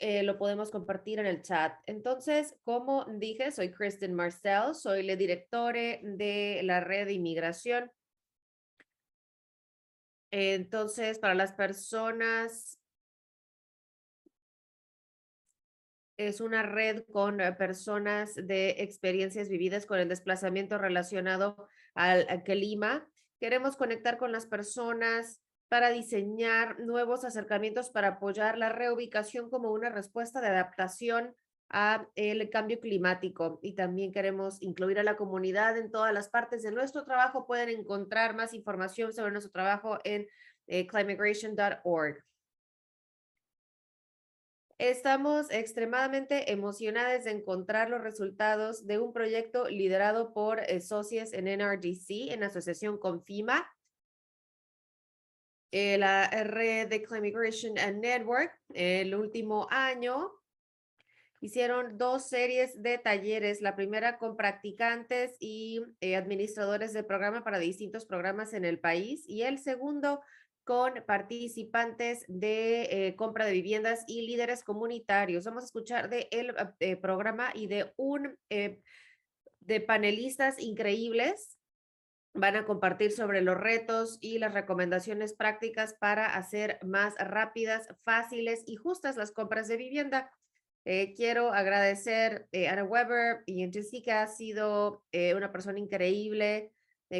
lo podemos compartir en el chat. Entonces, como dije, soy Kristen Marcel, soy la directora de la red de inmigración. Entonces, para las personas, es una red con personas de experiencias vividas con el desplazamiento relacionado al clima. Queremos conectar con las personas para diseñar nuevos acercamientos para apoyar la reubicación como una respuesta de adaptación a el cambio climático. Y también queremos incluir a la comunidad en todas las partes de nuestro trabajo. Pueden encontrar más información sobre nuestro trabajo en climigration.org. Estamos extremadamente emocionadas de encontrar los resultados de un proyecto liderado por socios en NRDC, en asociación con FEMA, la red de Climigration Network. El último año hicieron 2 series de talleres, la primera con practicantes y administradores de programa para distintos programas en el país, y el segundo con participantes de compra de viviendas y líderes comunitarios. Vamos a escuchar de el programa y de panelistas increíbles. Van a compartir sobre los retos y las recomendaciones prácticas para hacer más rápidas, fáciles y justas las compras de vivienda. Quiero agradecer a Ana Weber y Jessica, ha sido una persona increíble,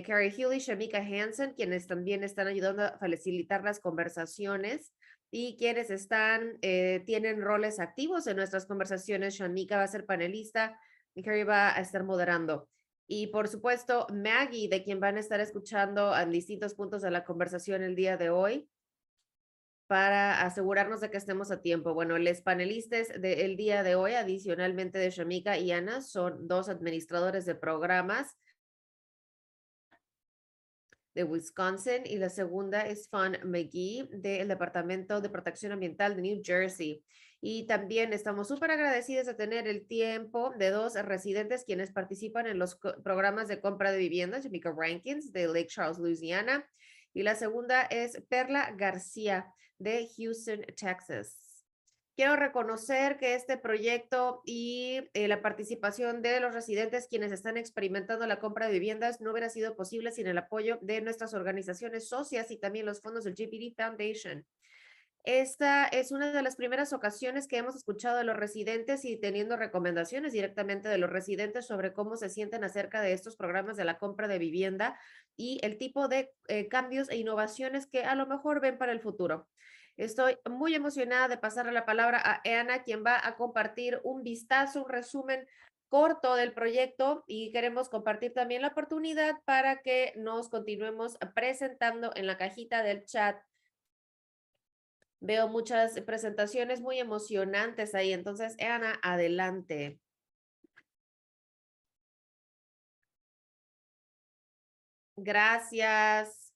Carrie Healy, Shamika Hansen, quienes también están ayudando a facilitar las conversaciones y quienes tienen roles activos en nuestras conversaciones. Shamika va a ser panelista y Carrie va a estar moderando. Y por supuesto, Maggie, de quien van a estar escuchando en distintos puntos de la conversación el día de hoy, para asegurarnos de que estemos a tiempo. Bueno, los panelistas del día de hoy, adicionalmente de Shamika y Ana, son 2 administradores de programas de Wisconsin y la segunda es Fawn McGee del Departamento de Protección Ambiental de New Jersey. Y también estamos súper agradecidos de tener el tiempo de 2 residentes quienes participan en los programas de compra de viviendas, Shamika Rankins de Lake Charles, Louisiana, y la segunda es Perla García de Houston, Texas. Quiero reconocer que este proyecto y la participación de los residentes quienes están experimentando la compra de viviendas no hubiera sido posible sin el apoyo de nuestras organizaciones socias y también los fondos del GPD Foundation. Esta es una de las primeras ocasiones que hemos escuchado de los residentes y teniendo recomendaciones directamente de los residentes sobre cómo se sienten acerca de estos programas de la compra de vivienda y el tipo de cambios e innovaciones que a lo mejor ven para el futuro. Estoy muy emocionada de pasarle la palabra a Ana, quien va a compartir un vistazo, un resumen corto del proyecto, y queremos compartir también la oportunidad para que nos continuemos presentando en la cajita del chat. Veo muchas presentaciones muy emocionantes ahí. Entonces, Ana, adelante. Gracias.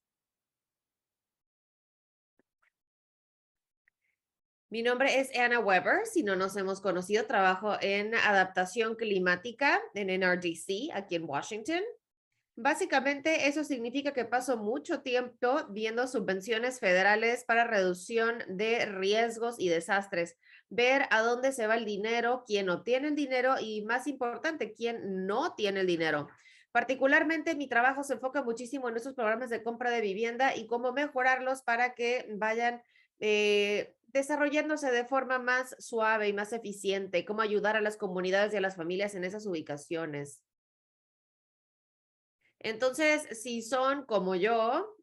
Mi nombre es Ana Weber. Si no nos hemos conocido, trabajo en adaptación climática en NRDC, aquí en Washington. Básicamente, eso significa que paso mucho tiempo viendo subvenciones federales para reducción de riesgos y desastres, ver a dónde se va el dinero, quién obtiene el dinero y, más importante, quién no tiene el dinero. Particularmente, mi trabajo se enfoca muchísimo en estos programas de compra de vivienda y cómo mejorarlos para que vayan desarrollándose de forma más suave y más eficiente, cómo ayudar a las comunidades y a las familias en esas ubicaciones. Entonces, si son como yo,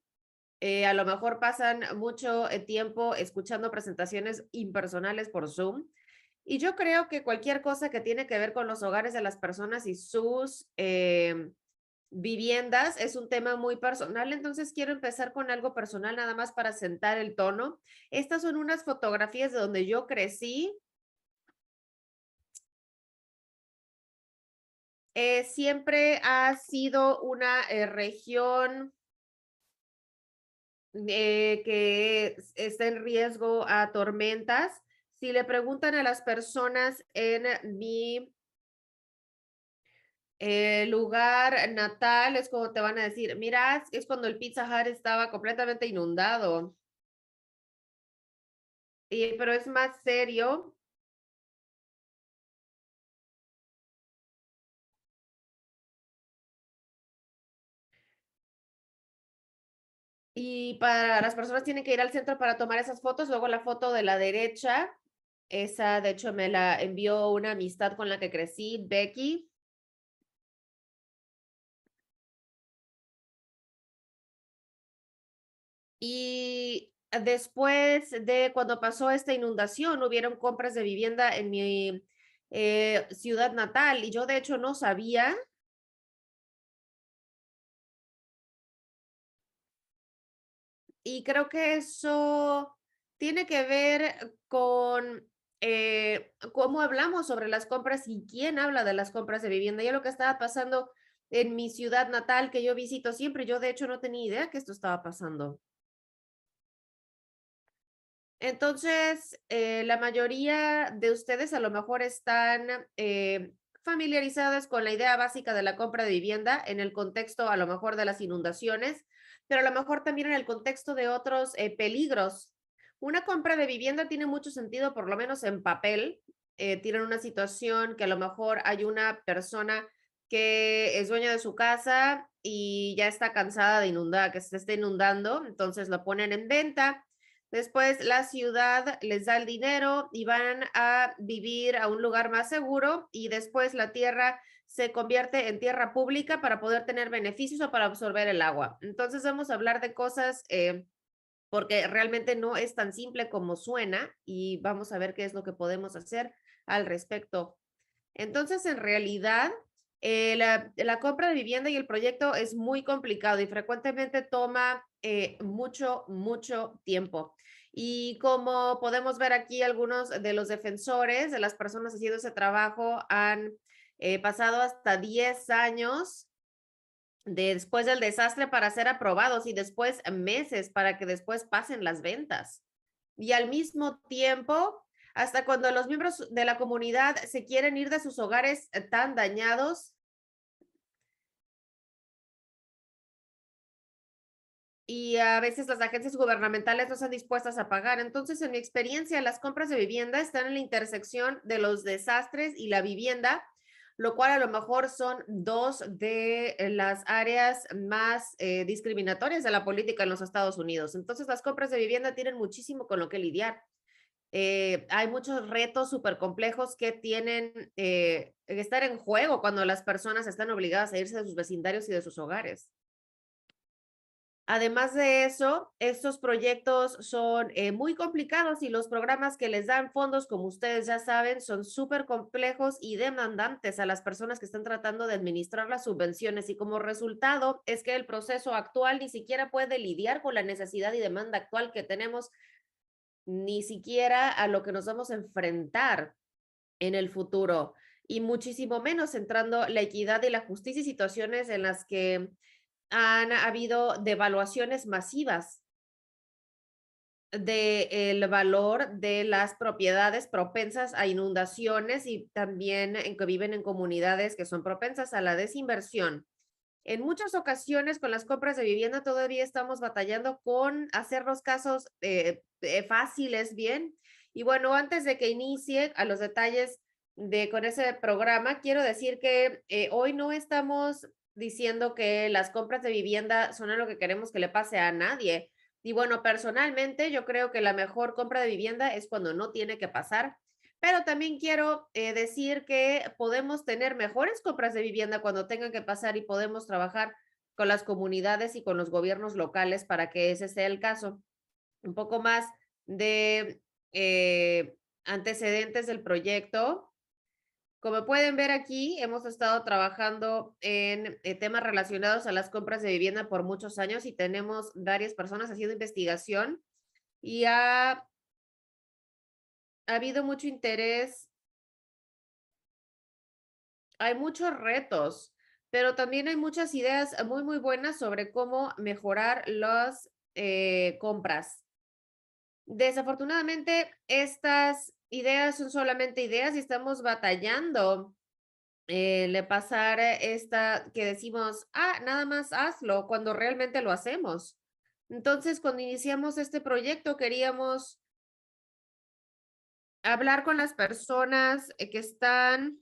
a lo mejor pasan mucho tiempo escuchando presentaciones impersonales por Zoom. Y yo creo que cualquier cosa que tiene que ver con los hogares de las personas y sus viviendas es un tema muy personal. Entonces quiero empezar con algo personal nada más para sentar el tono. Estas son unas fotografías de donde yo crecí. Siempre ha sido una región que está en riesgo a tormentas. Si le preguntan a las personas en mi lugar natal, es como te van a decir, mira, es cuando el Pizza Hut estaba completamente inundado. Pero es más serio Y para las personas tienen que ir al centro para tomar esas fotos. Luego la foto de la derecha, esa de hecho me la envió una amistad con la que crecí, Becky. Y después de cuando pasó esta inundación, hubieron compras de vivienda en mi ciudad natal y yo de hecho no sabía. Y creo que eso tiene que ver con cómo hablamos sobre las compras y quién habla de las compras de vivienda. Ya lo que estaba pasando en mi ciudad natal, que yo visito siempre, yo de hecho no tenía idea que esto estaba pasando. Entonces, la mayoría de ustedes a lo mejor están familiarizadas con la idea básica de la compra de vivienda en el contexto a lo mejor de las inundaciones, pero a lo mejor también en el contexto de otros peligros. Una compra de vivienda tiene mucho sentido, por lo menos en papel. Tienen una situación que a lo mejor hay una persona que es dueña de su casa y ya está cansada de inundar, que se esté inundando, entonces lo ponen en venta. Después la ciudad les da el dinero y van a vivir a un lugar más seguro y después la tierra se convierte en tierra pública para poder tener beneficios o para absorber el agua. Entonces vamos a hablar de cosas porque realmente no es tan simple como suena y vamos a ver qué es lo que podemos hacer al respecto. Entonces, en realidad, la compra de vivienda y el proyecto es muy complicado y frecuentemente toma mucho tiempo. Y como podemos ver aquí, algunos de los defensores, de las personas haciendo ese trabajo, han pasado hasta 10 años después del desastre para ser aprobados y después meses para que después pasen las ventas. Y al mismo tiempo, hasta cuando los miembros de la comunidad se quieren ir de sus hogares tan dañados y a veces las agencias gubernamentales no están dispuestas a pagar. Entonces, en mi experiencia, las compras de vivienda están en la intersección de los desastres y la vivienda, lo cual a lo mejor son dos de las áreas más discriminatorias de la política en los Estados Unidos. Entonces, las compras de vivienda tienen muchísimo con lo que lidiar. Hay muchos retos súper complejos que tienen que estar en juego cuando las personas están obligadas a irse de sus vecindarios y de sus hogares. Además de eso, estos proyectos son muy complicados y los programas que les dan fondos, como ustedes ya saben, son súper complejos y demandantes a las personas que están tratando de administrar las subvenciones y como resultado es que el proceso actual ni siquiera puede lidiar con la necesidad y demanda actual que tenemos, ni siquiera a lo que nos vamos a enfrentar en el futuro y muchísimo menos centrando la equidad y la justicia y situaciones en las que han habido devaluaciones masivas del valor de las propiedades propensas a inundaciones y también en que viven en comunidades que son propensas a la desinversión. En muchas ocasiones con las compras de vivienda todavía estamos batallando con hacer los casos fáciles bien. Y bueno, antes de que inicie a los detalles de con ese programa, quiero decir que hoy no estamos diciendo que las compras de vivienda son lo que queremos que le pase a nadie. Y bueno, personalmente yo creo que la mejor compra de vivienda es cuando no tiene que pasar, pero también quiero decir que podemos tener mejores compras de vivienda cuando tengan que pasar y podemos trabajar con las comunidades y con los gobiernos locales para que ese sea el caso. Un poco más de antecedentes del proyecto. Como pueden ver aquí, hemos estado trabajando en temas relacionados a las compras de vivienda por muchos años y tenemos varias personas haciendo investigación y ha habido mucho interés. Hay muchos retos, pero también hay muchas ideas muy buenas sobre cómo mejorar las compras. Desafortunadamente, estas ideas son solamente ideas y estamos batallando le pasar esta que decimos, nada más hazlo cuando realmente lo hacemos. Entonces, cuando iniciamos este proyecto, queríamos hablar con las personas que están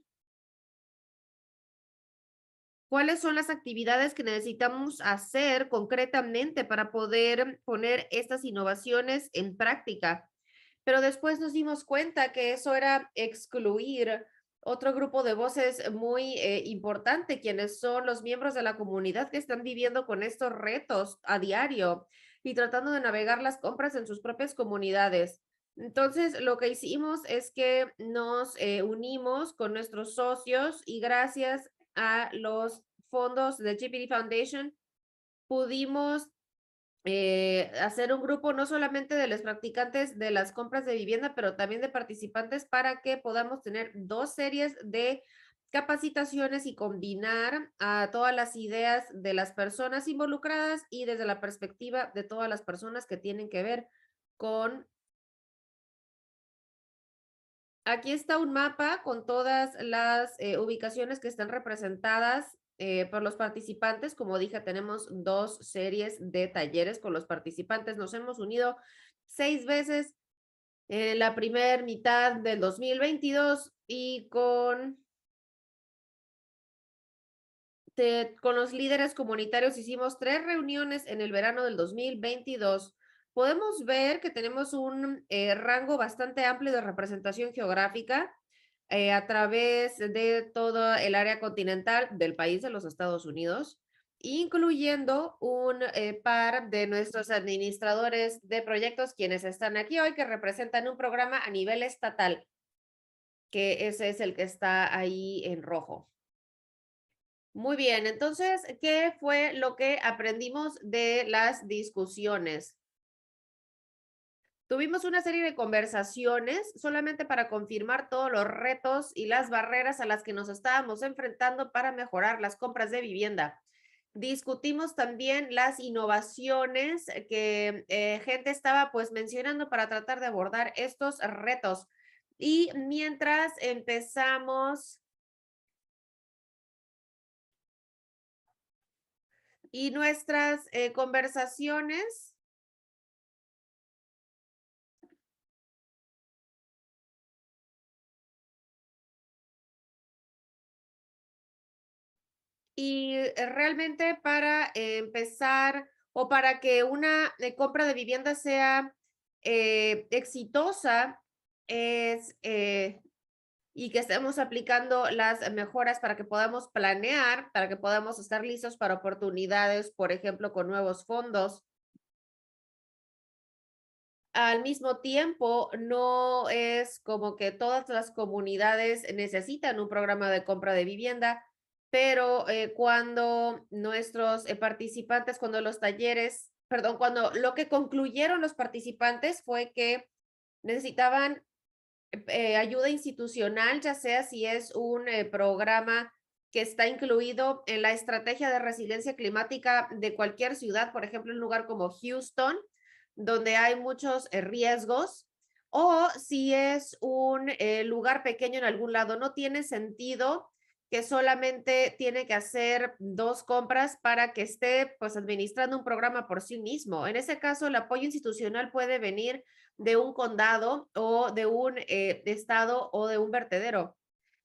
cuáles son las actividades que necesitamos hacer concretamente para poder poner estas innovaciones en práctica. Pero después nos dimos cuenta que eso era excluir otro grupo de voces muy importante, quienes son los miembros de la comunidad que están viviendo con estos retos a diario y tratando de navegar las compras en sus propias comunidades. Entonces, lo que hicimos es que nos unimos con nuestros socios y gracias a los fondos de GPT Foundation pudimos hacer un grupo no solamente de los practicantes de las compras de vivienda, pero también de participantes para que podamos tener dos series de capacitaciones y combinar a todas las ideas de las personas involucradas y desde la perspectiva de todas las personas que tienen que ver con. Aquí está un mapa con todas las ubicaciones que están representadas por los participantes. Como dije, tenemos dos series de talleres con los participantes. Nos hemos unido 6 veces en la primera mitad del 2022 y con los líderes comunitarios hicimos 3 reuniones en el verano del 2022. Podemos ver que tenemos un rango bastante amplio de representación geográfica a través de todo el área continental del país de los Estados Unidos, incluyendo un par de nuestros administradores de proyectos quienes están aquí hoy que representan un programa a nivel estatal, que ese es el que está ahí en rojo. Muy bien, entonces, ¿qué fue lo que aprendimos de las discusiones? Tuvimos una serie de conversaciones solamente para confirmar todos los retos y las barreras a las que nos estábamos enfrentando para mejorar las compras de vivienda. Discutimos también las innovaciones que gente estaba pues mencionando para tratar de abordar estos retos. Y mientras empezamos y nuestras conversaciones. Y realmente para empezar o para que una compra de vivienda sea exitosa es y que estemos aplicando las mejoras para que podamos planear, para que podamos estar listos para oportunidades, por ejemplo, con nuevos fondos. Al mismo tiempo, no es como que todas las comunidades necesitan un programa de compra de vivienda, pero cuando nuestros participantes, cuando los talleres, perdón, cuando lo que concluyeron los participantes fue que necesitaban ayuda institucional, ya sea si es un programa que está incluido en la estrategia de resiliencia climática de cualquier ciudad, por ejemplo, en un lugar como Houston, donde hay muchos riesgos, o si es un lugar pequeño en algún lado. No tiene sentido que solamente tiene que hacer 2 compras para que esté pues administrando un programa por sí mismo. En ese caso, el apoyo institucional puede venir de un condado o de un estado o de un vertedero.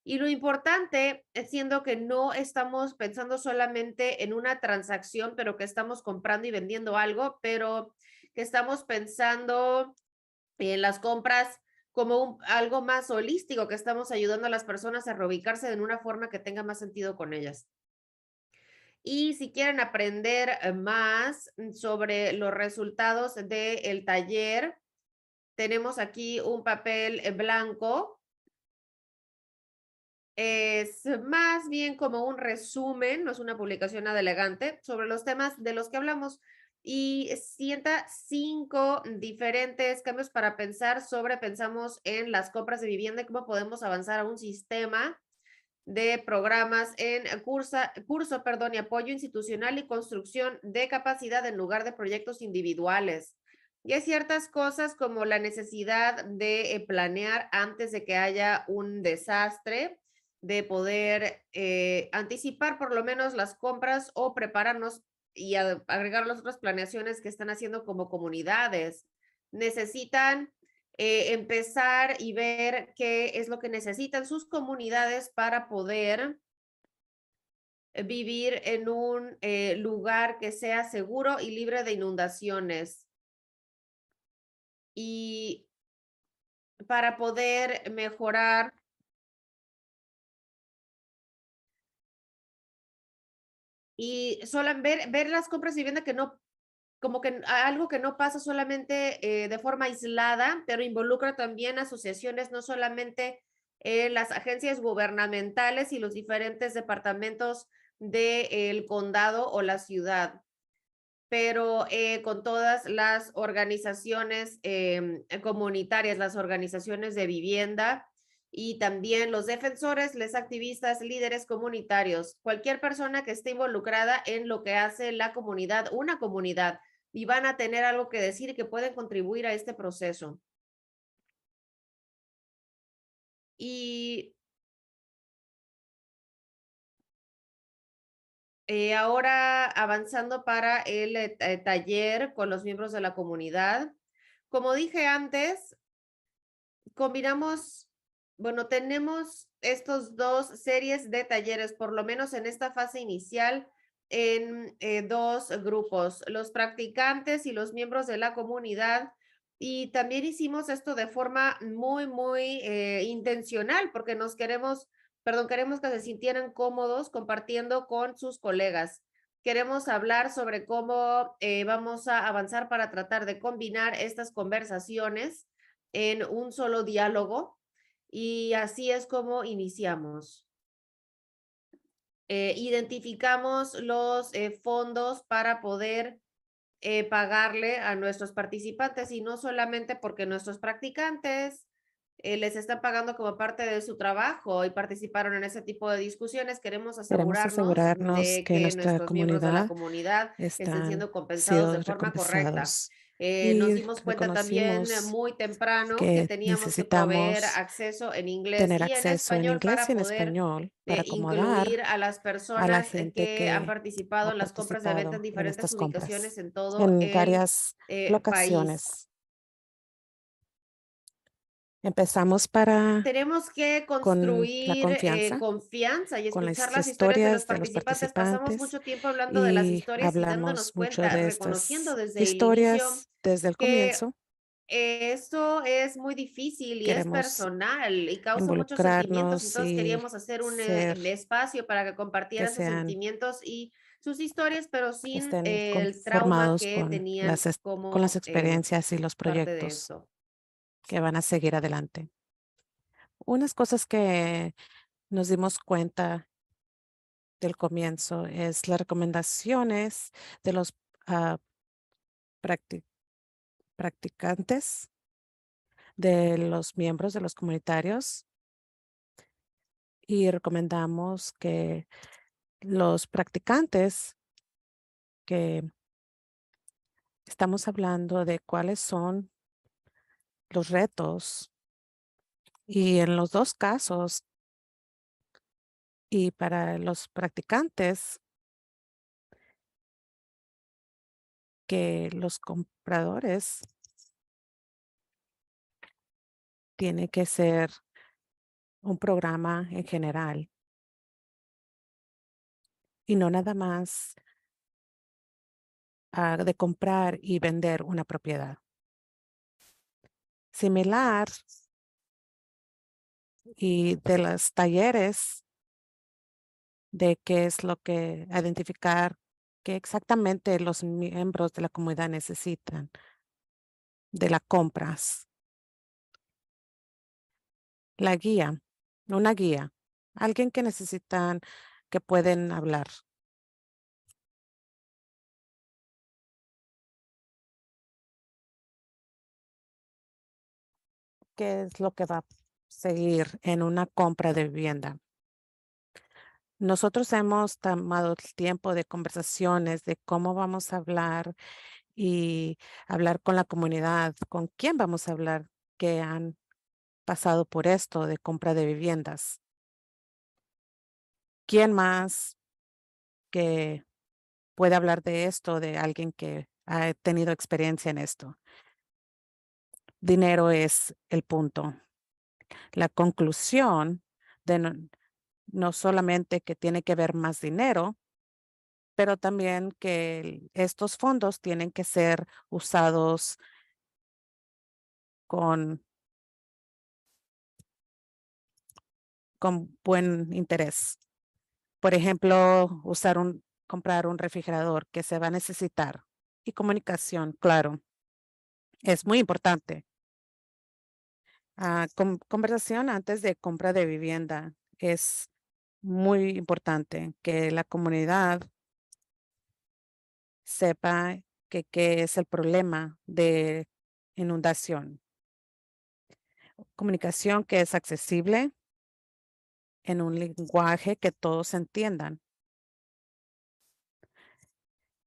Y lo importante es siendo que no estamos pensando solamente en una transacción, pero que estamos comprando y vendiendo algo, pero que estamos pensando en las compras como algo más holístico, que estamos ayudando a las personas a reubicarse de una forma que tenga más sentido con ellas. Y si quieren aprender más sobre los resultados del taller, tenemos aquí un papel blanco. Es más bien como un resumen, no es una publicación nada elegante, sobre los temas de los que hablamos y sienta 5 diferentes cambios para pensar sobre, pensamos en las compras de vivienda y cómo podemos avanzar a un sistema de programas en curso, perdón, y apoyo institucional y construcción de capacidad en lugar de proyectos individuales. Y hay ciertas cosas como la necesidad de planear antes de que haya un desastre, de poder anticipar por lo menos las compras o prepararnos y agregar las otras planeaciones que están haciendo como comunidades. Necesitan empezar y ver qué es lo que necesitan sus comunidades para poder vivir en un lugar que sea seguro y libre de inundaciones. Y para poder mejorar y solo ver las compras de vivienda que no, como que algo que no pasa solamente de forma aislada, pero involucra también asociaciones, no solamente las agencias gubernamentales y los diferentes departamentos del condado o la ciudad, pero con todas las organizaciones comunitarias, las organizaciones de vivienda y también los defensores, los activistas, líderes comunitarios, cualquier persona que esté involucrada en lo que hace la comunidad, una comunidad, y van a tener algo que decir y que pueden contribuir a este proceso. Y ahora avanzando para el taller con los miembros de la comunidad. Como dije antes, combinamos, bueno, tenemos estos dos series de talleres, por lo menos en esta fase inicial, en dos grupos, los practicantes y los miembros de la comunidad. Y también hicimos esto de forma muy intencional, porque queremos que se sintieran cómodos compartiendo con sus colegas. Queremos hablar sobre cómo vamos a avanzar para tratar de combinar estas conversaciones en un solo diálogo y así es como iniciamos. Identificamos los fondos para poder pagarle a nuestros participantes y no solamente porque nuestros practicantes les están pagando como parte de su trabajo y participaron en ese tipo de discusiones, queremos Queremos asegurarnos asegurarnos de que que nuestra nuestros miembros de la comunidad comunidad estén están siendo compensados sido de forma correcta. recompensados Nos y dimos cuenta también reconocimos muy temprano que que teníamos que proveer necesitamos acceso en inglés tener y en acceso en español inglés y para en poder español para incluir acomodar a las a la personas gente que han que participado ha en las compras de venta en participado en diferentes estas ubicaciones compras en todo en el varias país. locaciones. Empezamos Tenemos que con la construir confianza, confianza y con escuchar las las historias de los historias de los participantes. Pasamos participantes mucho tiempo hablando de las y historias y dándonos hablamos mucho cuenta, de reconociendo estas desde el inicio historias desde el que comienzo. esto es muy difícil y es Queremos personal y causa muchos sentimientos. involucrarnos Entonces y queríamos hacer un ser espacio para que que compartieran sus sean sentimientos y sus historias, pero sin estén el trauma conformados que con tenían con las como experiencias y los parte de proyectos esto. que van a seguir adelante. Unas cosas que nos dimos cuenta del comienzo es las recomendaciones de los ah, practi- practicantes, de los miembros de los comunitarios, y recomendamos que los practicantes, que estamos hablando de cuáles son los retos, y en los dos casos, y para los practicantes, que los compradores tiene que ser un programa en general y no nada más de comprar y vender una propiedad. Similar y de los talleres de qué es lo que identificar, qué exactamente los miembros de la comunidad necesitan de las compras. La guía, una guía, alguien que necesitan, que pueden hablar. ¿Qué es lo que va a seguir en una compra de vivienda? Nosotros hemos tomado el tiempo de conversaciones de cómo vamos a hablar y hablar con la comunidad, con quién vamos a hablar que han pasado por esto de compra de viviendas. ¿Quién más que puede hablar de esto, de alguien que ha tenido experiencia en esto? Dinero es el punto. La conclusión de no solamente que tiene que ver más dinero, pero también que estos fondos tienen que ser usados con, con buen interés. Por ejemplo, comprar un refrigerador que se va a necesitar. Y comunicación, claro, es muy importante. Conversación antes de compra de vivienda es muy importante que la comunidad sepa qué es el problema de inundación. Comunicación que es accesible en un lenguaje que todos entiendan.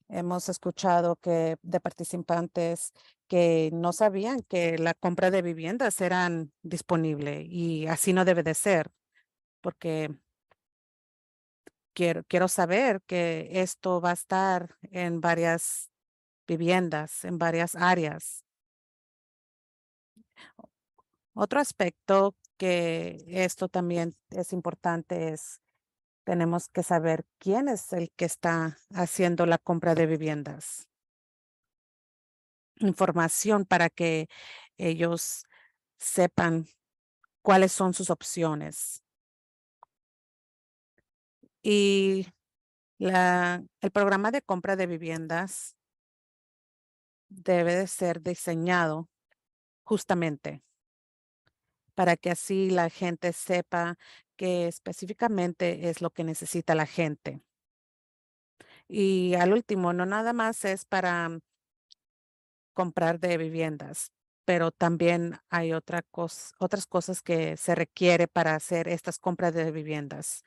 Hemos escuchado de participantes que no sabían que la compra de viviendas eran disponible y así no debe de ser, porque quiero saber que esto va a estar en varias viviendas, en varias áreas. Otro aspecto que esto también es importante es tenemos que saber quién es el que está haciendo la compra de viviendas. Información para que ellos sepan cuáles son sus opciones. Y el programa de compra de viviendas debe de ser diseñado justamente para que así la gente sepa qué específicamente es lo que necesita la gente. Y al último, no nada más es para comprar de viviendas, pero también hay otras cosas que se requiere para hacer estas compras de viviendas.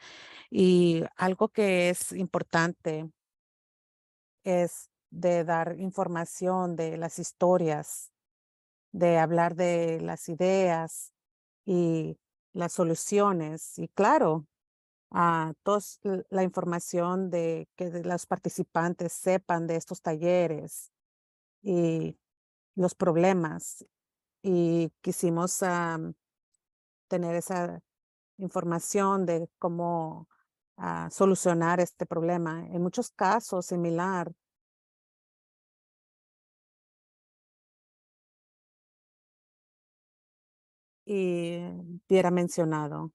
Y algo que es importante es de dar información de las historias, de hablar de las ideas y las soluciones. Y claro, la información de que los participantes sepan de estos talleres y los problemas. Y quisimos tener esa información de cómo solucionar este problema. En muchos casos, similar. Y hubiera mencionado.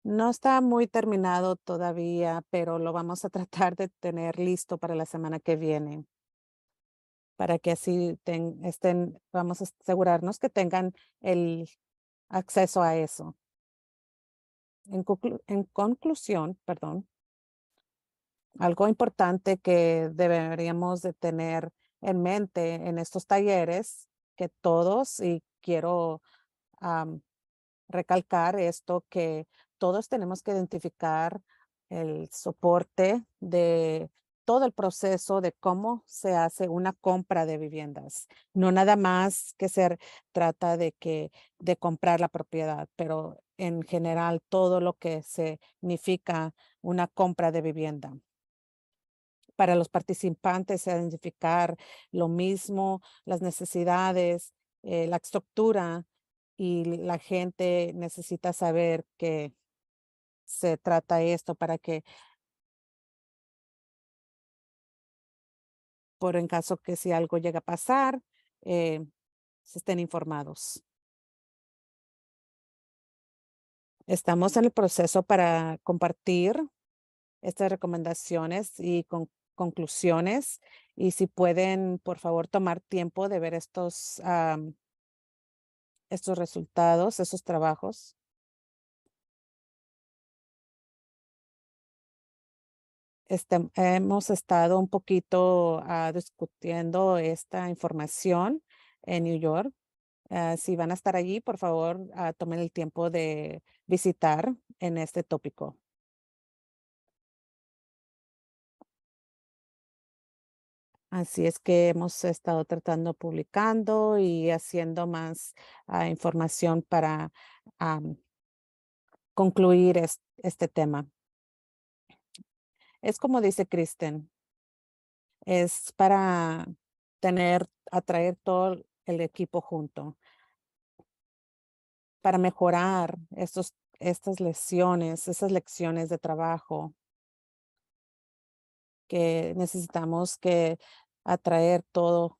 No está muy terminado todavía, pero lo vamos a tratar de tener listo para la semana que viene, para que así vamos a asegurarnos que tengan el acceso a eso. En conclusión, perdón, algo importante que deberíamos de tener en mente en estos talleres, que todos, y quiero recalcar esto, que todos tenemos que identificar el soporte de todo el proceso de cómo se hace una compra de viviendas. No nada más que se trata de comprar la propiedad, pero en general todo lo que significa una compra de vivienda. Para los participantes, identificar lo mismo, las necesidades, la estructura, y la gente necesita saber que se trata esto para que, por en caso que si algo llega a pasar, se estén informados. Estamos en el proceso para compartir estas recomendaciones y conclusiones. Y si pueden, por favor, tomar tiempo de ver estos resultados, esos trabajos. Hemos estado un poquito discutiendo esta información en New York. Si van a estar allí, por favor, tomen el tiempo de visitar en este tópico. Así es que hemos estado tratando, publicando y haciendo más información para am, concluir este tema. Es como dice Kristen, es para atraer el equipo junto para mejorar estas lesiones, esas lecciones de trabajo que necesitamos que atraer todo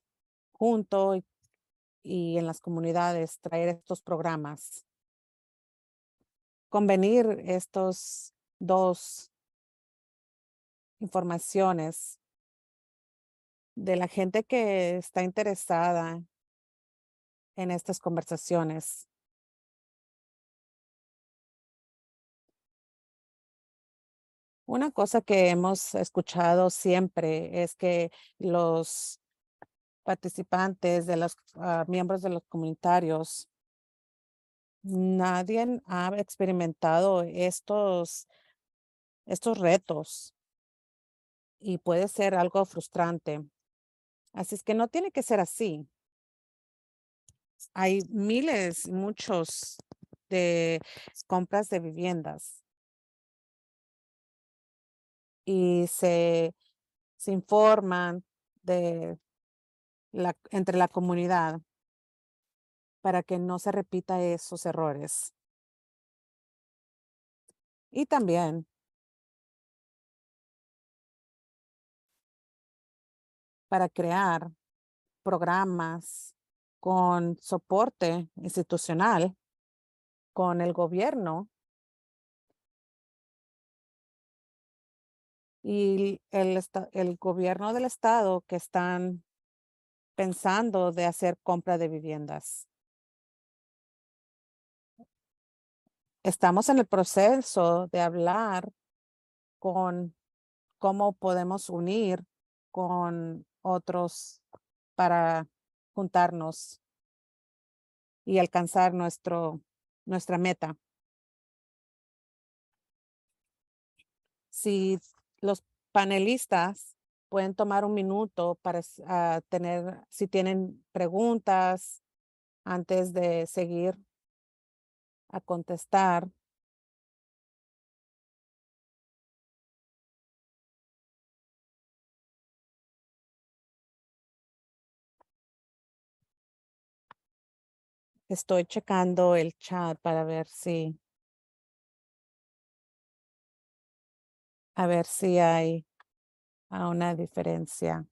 junto y en las comunidades, traer estos programas, convenir estos dos informaciones de la gente que está interesada en estas conversaciones. Una cosa que hemos escuchado siempre es que los participantes de los miembros de los comunitarios, nadie ha experimentado estos retos y puede ser algo frustrante. Así es que no tiene que ser así. Hay miles, muchos de compras de viviendas y se informan de entre la comunidad para que no se repita esos errores. Y también para crear programas con soporte institucional con el gobierno y el gobierno del estado que están pensando de hacer compra de viviendas. Estamos en el proceso de hablar con cómo podemos unir con otros para juntarnos y alcanzar nuestra meta. Si los panelistas pueden tomar un minuto para si tienen preguntas antes de seguir a contestar. Estoy checando el chat para ver si hay una diferencia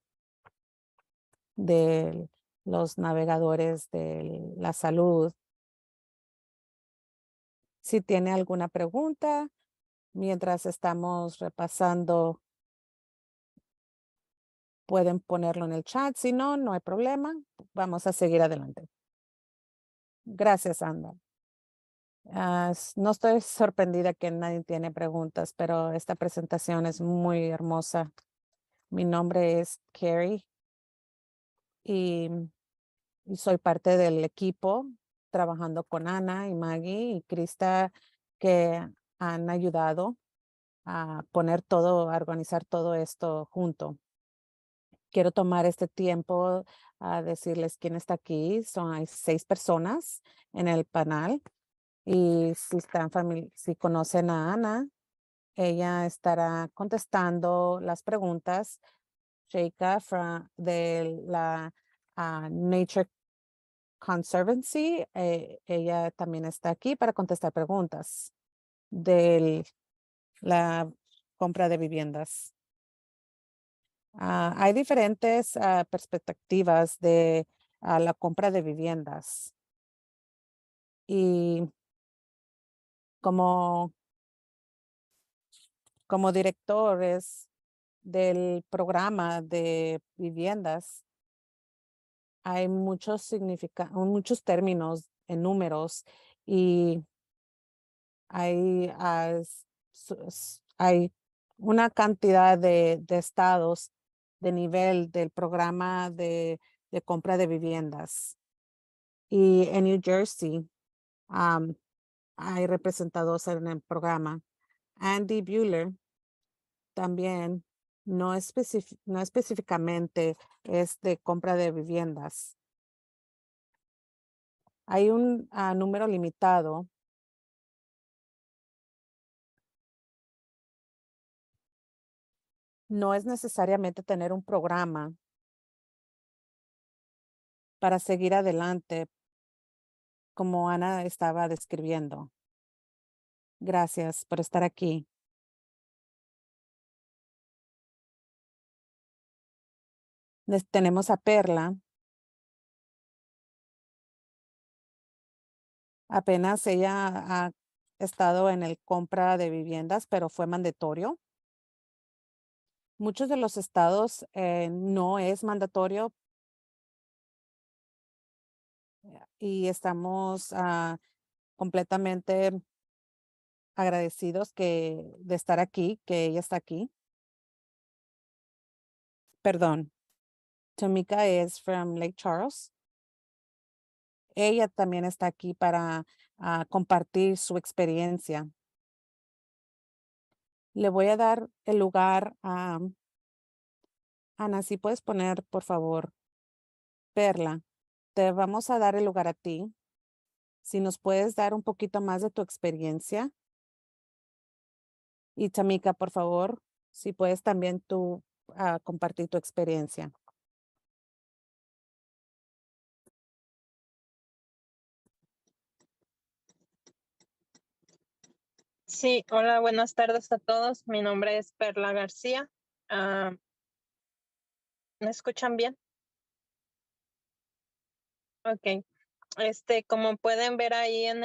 de los navegadores de la salud. Si tiene alguna pregunta, mientras estamos repasando, pueden ponerlo en el chat. Si no, no hay problema. Vamos a seguir adelante. Gracias, Anda. No estoy sorprendida que nadie tiene preguntas, pero esta presentación es muy hermosa. Mi nombre es Carrie y soy parte del equipo trabajando con Ana y Maggie y Krista que han ayudado a a organizar todo esto junto. Quiero tomar este tiempo a decirles quién está aquí. Hay 6 personas en el panel y si conocen a Ana, ella estará contestando las preguntas. Sheikha de la Nature Conservancy, ella también está aquí para contestar preguntas de la compra de viviendas. Hay diferentes perspectivas de la compra de viviendas y como, como directores del programa de viviendas, hay muchos términos en números y hay una cantidad de estados de nivel del programa de compra de viviendas. Y en New Jersey hay representados en el programa. Andy Bueller también no específicamente es de compra de viviendas. Hay un número limitado. No es necesariamente tener un programa para seguir adelante, como Ana estaba describiendo. Gracias por estar aquí. Tenemos a Perla. Apenas ella ha estado en el compra de viviendas, pero fue mandatorio. Muchos de los estados no es mandatorio y estamos completamente agradecidos de estar aquí, que ella está aquí. Perdón, Tamika es from Lake Charles. Ella también está aquí para compartir su experiencia. Le voy a dar el lugar a Ana. Si puedes poner, por favor, Perla, te vamos a dar el lugar a ti. Si nos puedes dar un poquito más de tu experiencia. Y Tamika, por favor, si puedes también tú compartir tu experiencia. Sí, hola, buenas tardes a todos. Mi nombre es Perla García. ¿Me escuchan bien? Ok. Como pueden ver ahí en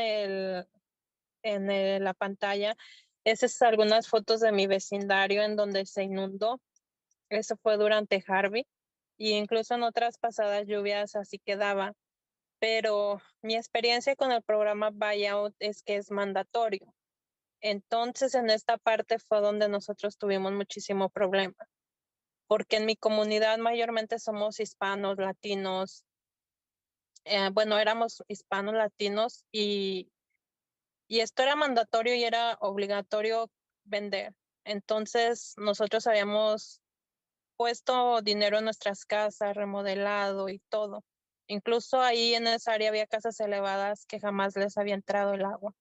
la pantalla, esas son algunas fotos de mi vecindario en donde se inundó. Eso fue durante Harvey y incluso en otras pasadas lluvias así quedaba. Pero mi experiencia con el programa Buyout es que es mandatorio. Entonces, en esta parte fue donde nosotros tuvimos muchísimo problema, porque en mi comunidad mayormente somos hispanos, latinos. Bueno, éramos hispanos, latinos y esto era mandatorio y era obligatorio vender. Entonces, nosotros habíamos puesto dinero en nuestras casas, remodelado y todo. Incluso ahí en esa área había casas elevadas que jamás les había entrado el agua.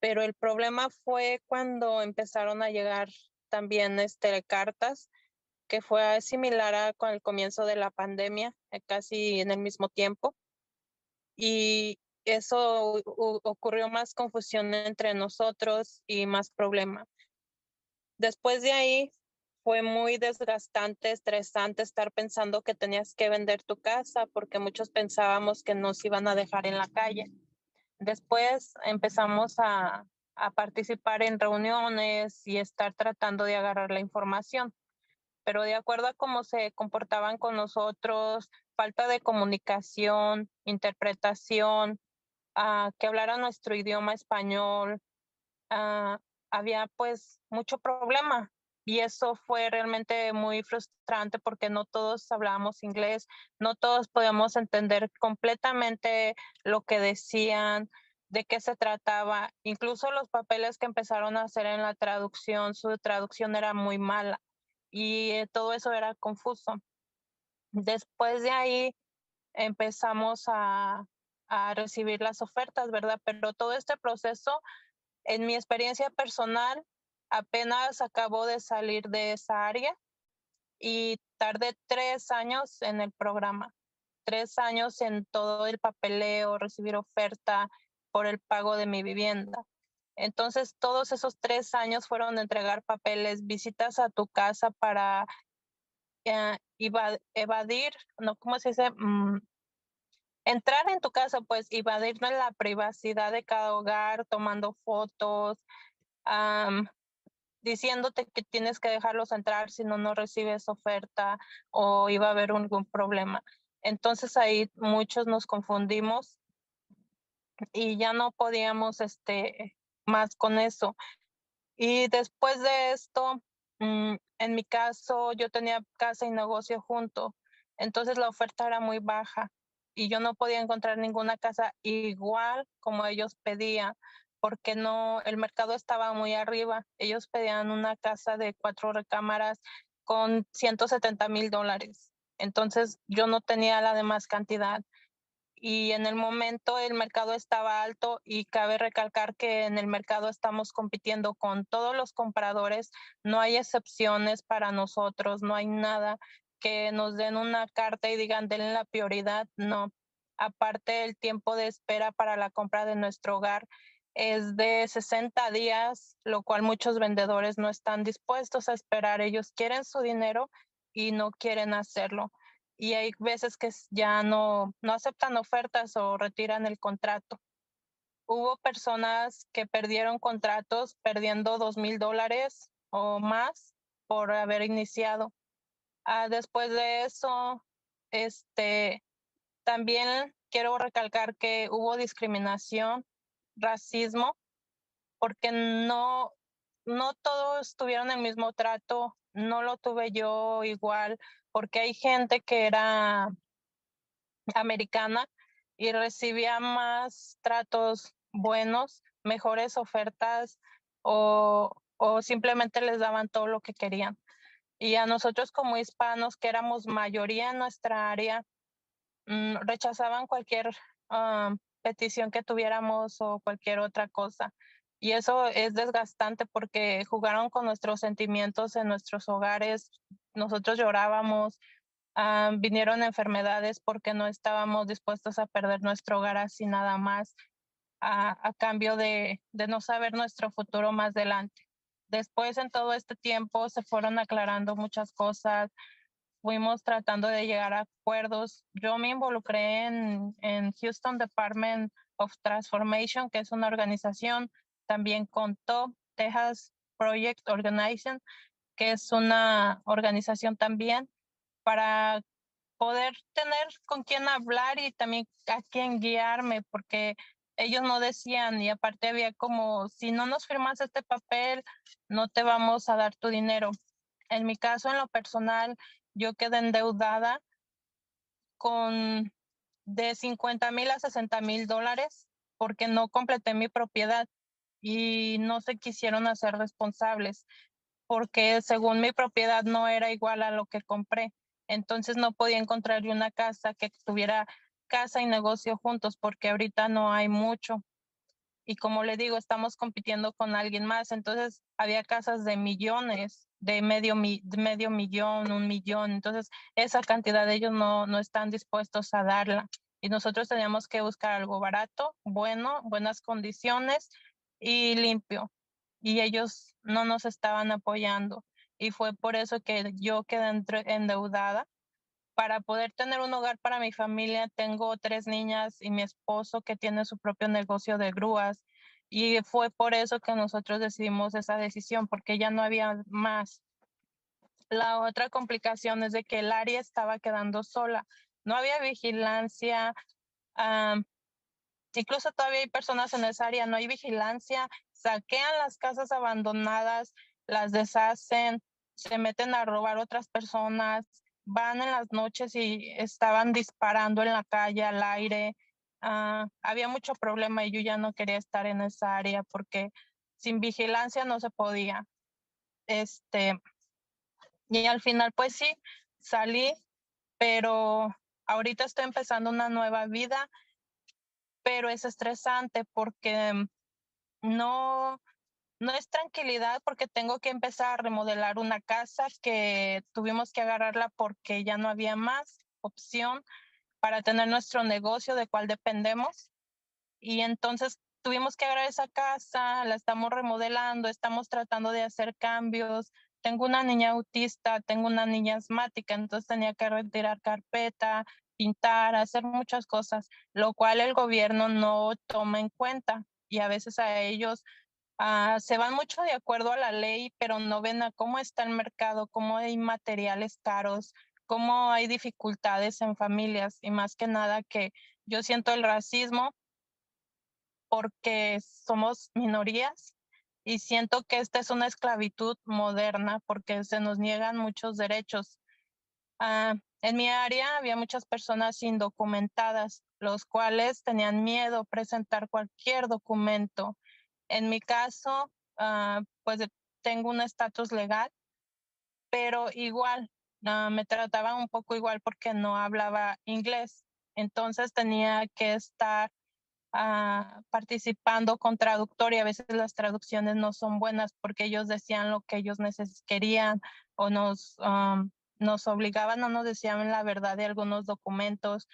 Pero el problema fue cuando empezaron a llegar también cartas, que fue similar con el comienzo de la pandemia, casi en el mismo tiempo. Y eso ocurrió más confusión entre nosotros y más problema. Después de ahí fue muy desgastante, estresante estar pensando que tenías que vender tu casa porque muchos pensábamos que nos iban a dejar en la calle. Después empezamos a participar en reuniones y estar tratando de agarrar la información, pero de acuerdo a cómo se comportaban con nosotros, falta de comunicación, interpretación, que hablaran nuestro idioma español, había pues mucho problema. Y eso fue realmente muy frustrante porque no todos hablábamos inglés, no todos podíamos entender completamente lo que decían, de qué se trataba. Incluso los papeles que empezaron a hacer en la traducción, su traducción era muy mala y todo eso era confuso. Después de ahí empezamos a recibir las ofertas, ¿verdad? Pero todo este proceso, en mi experiencia personal, apenas acabo de salir de esa área y tardé 3 años en el programa, 3 años en todo el papeleo, recibir oferta por el pago de mi vivienda. Entonces, todos esos 3 años fueron entregar papeles, visitas a tu casa para evadir, no, ¿cómo se dice? Entrar en tu casa, pues invadir la privacidad de cada hogar, tomando fotos, diciéndote que tienes que dejarlos entrar si no, no recibes oferta o iba a haber algún problema. Entonces ahí muchos nos confundimos y ya no podíamos más con eso. Y después de esto, en mi caso, yo tenía casa y negocio junto, entonces la oferta era muy baja y yo no podía encontrar ninguna casa igual como ellos pedían, porque no, el mercado estaba muy arriba. Ellos pedían una casa de 4 recámaras con $170,000. Entonces yo no tenía la demás cantidad y en el momento el mercado estaba alto y cabe recalcar que en el mercado estamos compitiendo con todos los compradores, no hay excepciones para nosotros, no hay nada que nos den una carta y digan denle la prioridad, no. Aparte, el tiempo de espera para la compra de nuestro hogar es de 60 días, lo cual muchos vendedores no están dispuestos a esperar. Ellos quieren su dinero y no quieren hacerlo. Y hay veces que ya no aceptan ofertas o retiran el contrato. Hubo personas que perdieron contratos perdiendo $2,000 o más por haber iniciado. Después de eso, también quiero recalcar que hubo discriminación, racismo, porque no todos tuvieron el mismo trato, no lo tuve yo igual, porque hay gente que era americana y recibía más tratos buenos, mejores ofertas o simplemente les daban todo lo que querían. Y a nosotros como hispanos, que éramos mayoría en nuestra área, rechazaban cualquier petición que tuviéramos o cualquier otra cosa. Y eso es desgastante porque jugaron con nuestros sentimientos en nuestros hogares. Nosotros llorábamos, vinieron enfermedades porque no estábamos dispuestos a perder nuestro hogar así nada más, a cambio de no saber nuestro futuro más adelante. Después, en todo este tiempo, se fueron aclarando muchas cosas, fuimos tratando de llegar a acuerdos. Yo me involucré en Houston Department of Transformation, que es una organización, también con TOP, Texas Project Organization, que es una organización también para poder tener con quién hablar y también a quién guiarme, porque ellos no decían, y aparte había como, si no nos firmas este papel, no te vamos a dar tu dinero. En mi caso, en lo personal, yo quedé endeudada con de 50,000 a $60,000 porque no completé mi propiedad y no se quisieron hacer responsables porque según mi propiedad no era igual a lo que compré. Entonces no podía encontrar yo una casa que tuviera casa y negocio juntos porque ahorita no hay mucho. Y como le digo, estamos compitiendo con alguien más. Entonces había casas de millones, de medio millón, 1,000,000. Entonces esa cantidad de ellos no están dispuestos a darla. Y nosotros teníamos que buscar algo barato, bueno, buenas condiciones y limpio. Y ellos no nos estaban apoyando. Y fue por eso que yo quedé endeudada. Para poder tener un hogar para mi familia, tengo 3 niñas y mi esposo que tiene su propio negocio de grúas. Y fue por eso que nosotros decidimos esa decisión, porque ya no había más. La otra complicación es de que el área estaba quedando sola. No había vigilancia. Incluso todavía hay personas en esa área, no hay vigilancia, saquean las casas abandonadas, las deshacen, se meten a robar otras personas, van en las noches y estaban disparando en la calle al aire. Había mucho problema y yo ya no quería estar en esa área porque sin vigilancia no se podía. Y al final, pues sí, salí, pero ahorita estoy empezando una nueva vida, pero es estresante porque no, no es tranquilidad porque tengo que empezar a remodelar una casa que tuvimos que agarrarla porque ya no había más opción para tener nuestro negocio de cual dependemos. Y entonces tuvimos que agarrar esa casa, la estamos remodelando, estamos tratando de hacer cambios. Tengo una niña autista, tengo una niña asmática, entonces tenía que retirar carpeta, pintar, hacer muchas cosas, lo cual el gobierno no toma en cuenta y a veces a ellos se van mucho de acuerdo a la ley, pero no ven a cómo está el mercado, cómo hay materiales caros, cómo hay dificultades en familias y más que nada que yo siento el racismo porque somos minorías y siento que esta es una esclavitud moderna porque se nos niegan muchos derechos. En mi área había muchas personas indocumentadas, los cuales tenían miedo presentar cualquier documento. En mi caso, pues tengo un estatus legal, pero igual me trataban un poco igual porque no hablaba inglés. Entonces tenía que estar participando con traductor y a veces las traducciones no son buenas porque ellos decían lo que ellos querían o nos obligaban, no nos decían la verdad de algunos documentos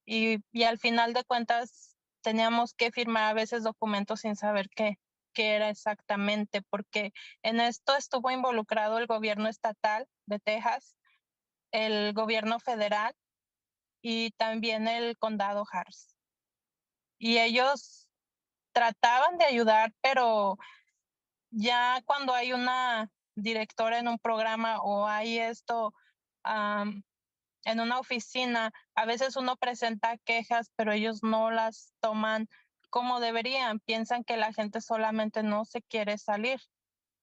y al final de cuentas teníamos que firmar a veces documentos sin saber qué era exactamente, porque en esto estuvo involucrado el gobierno estatal de Texas, el gobierno federal y también el condado Harris. Y ellos trataban de ayudar, pero ya cuando hay una directora en un programa o hay esto en una oficina, a veces uno presenta quejas, pero ellos no las toman como deberían. Piensan que la gente solamente no se quiere salir.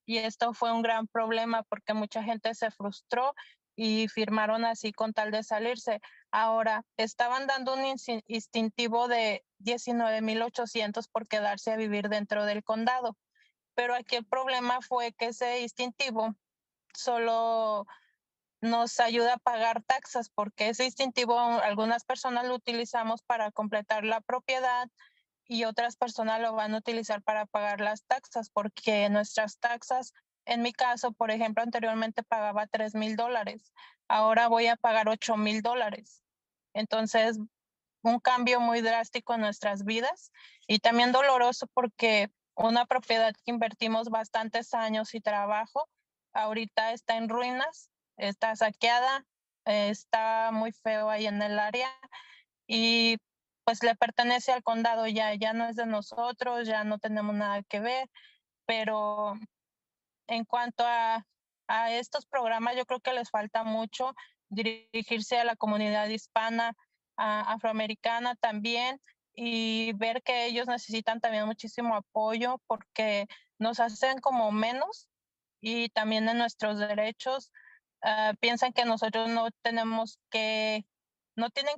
Y esto fue un gran problema porque mucha gente se frustró y firmaron así con tal de salirse. Ahora, estaban dando un instintivo de 19,800 por quedarse a vivir dentro del condado. Pero aquí el problema fue que ese distintivo solo nos ayuda a pagar taxas, porque ese distintivo algunas personas lo utilizamos para completar la propiedad y otras personas lo van a utilizar para pagar las taxas, porque nuestras taxas, en mi caso, por ejemplo, anteriormente pagaba $3,000, ahora voy a pagar $8,000. Entonces, un cambio muy drástico en nuestras vidas y también doloroso porque una propiedad que invertimos bastantes años y trabajo, ahorita está en ruinas, está saqueada, está muy feo ahí en el área y pues le pertenece al condado, ya no es de nosotros, ya no tenemos nada que ver, pero en cuanto a estos programas, yo creo que les falta mucho dirigirse a la comunidad hispana, afroamericana también, y ver que ellos necesitan también muchísimo apoyo porque nos hacen como menos y también en nuestros derechos piensan que nosotros no tienen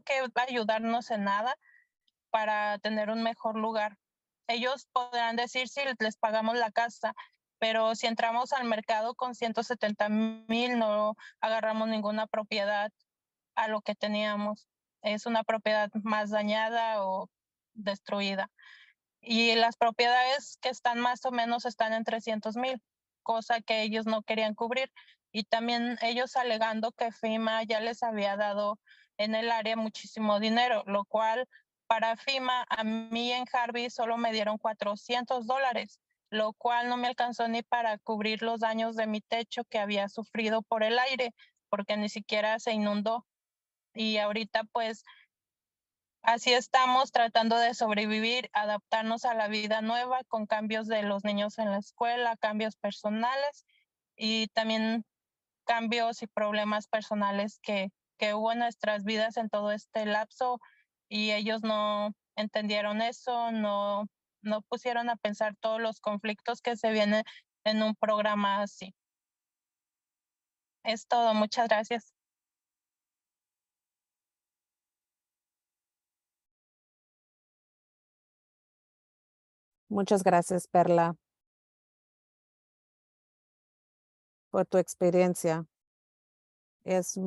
que ayudarnos en nada para tener un mejor lugar. Ellos podrán decir si les pagamos la casa, pero si entramos al mercado con 170,000 no agarramos ninguna propiedad a lo que teníamos. Es una propiedad más dañada o destruida. Y las propiedades que están más o menos están en 300,000, cosa que ellos no querían cubrir. Y también ellos alegando que FEMA ya les había dado en el área muchísimo dinero, lo cual para FEMA a mí en Harvey solo me dieron $400, lo cual no me alcanzó ni para cubrir los daños de mi techo que había sufrido por el aire, porque ni siquiera se inundó. Y ahorita pues así estamos tratando de sobrevivir, adaptarnos a la vida nueva con cambios de los niños en la escuela, cambios personales y también cambios y problemas personales que hubo en nuestras vidas en todo este lapso y ellos no entendieron eso, no pusieron a pensar todos los conflictos que se vienen en un programa así. Es todo, muchas gracias. Muchas gracias, Perla, por tu experiencia. Es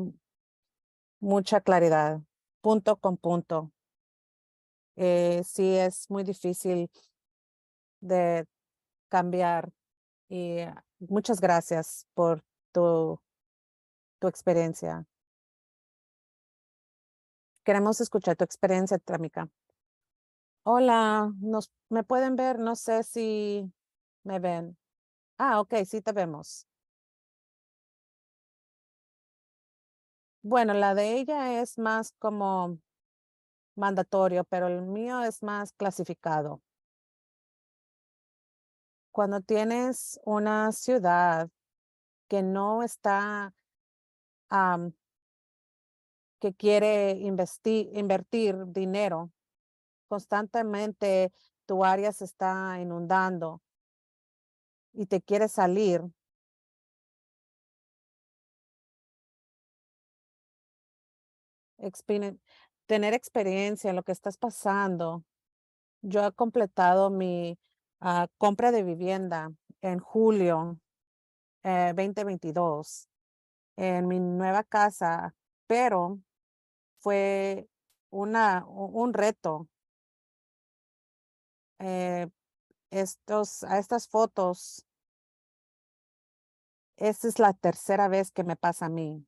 mucha claridad, punto con punto. Sí, es muy difícil de cambiar y muchas gracias por tu experiencia. Queremos escuchar tu experiencia, Trámica. Hola, ¿me pueden ver? No sé si me ven. Ah, ok, sí te vemos. Bueno, la de ella es más como mandatorio, pero el mío es más clasificado. Cuando tienes una ciudad que no está, que quiere invertir dinero, constantemente tu área se está inundando y te quiere salir, tener experiencia en lo que estás pasando. Yo he completado mi compra de vivienda en julio 2022 en mi nueva casa, pero fue un reto. Eh, estas fotos, esta es la tercera vez que me pasa a mí.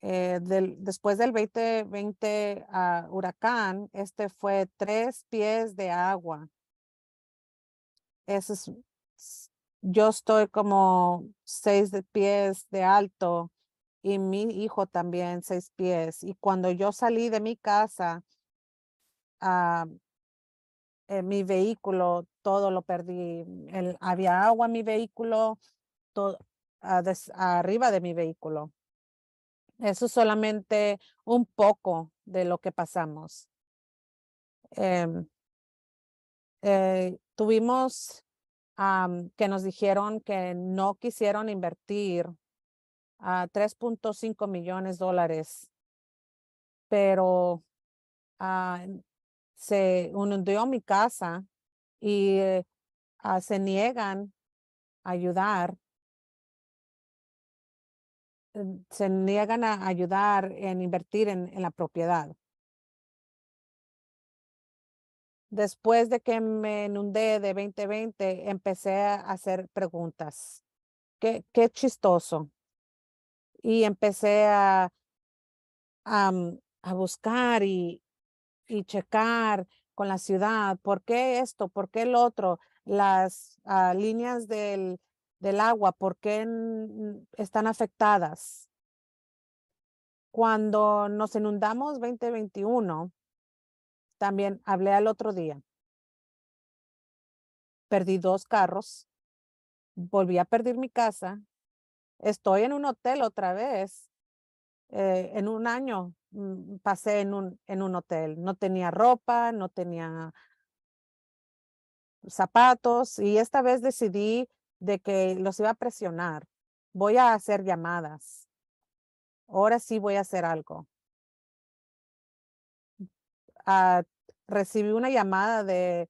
después del 2020 huracán, fue 3 pies de agua. Eso es, yo estoy como 6 pies de alto y mi hijo también 6 pies. Y cuando yo salí de mi casa, mi vehículo, todo lo perdí. Había agua en mi vehículo, todo arriba de mi vehículo. Eso es solamente un poco de lo que pasamos. Em, tuvimos que nos dijeron que no quisieron invertir a 3.5 millones de dólares, pero se hundió mi casa y se niegan a ayudar. Se niegan a ayudar en invertir en la propiedad. Después de que me inundé de 2020, empecé a hacer preguntas. Qué chistoso. Y empecé a buscar y checar con la ciudad. ¿Por qué esto? ¿Por qué el otro? Las líneas del agua, ¿por qué están afectadas? Cuando nos inundamos 2021, también hablé al otro día. Perdí 2 carros. Volví a perder mi casa. Estoy en un hotel otra vez. En un año pasé en un hotel. No tenía ropa, no tenía zapatos y esta vez decidí de que los iba a presionar. Voy a hacer llamadas. Ahora sí voy a hacer algo. Ah, recibí una llamada de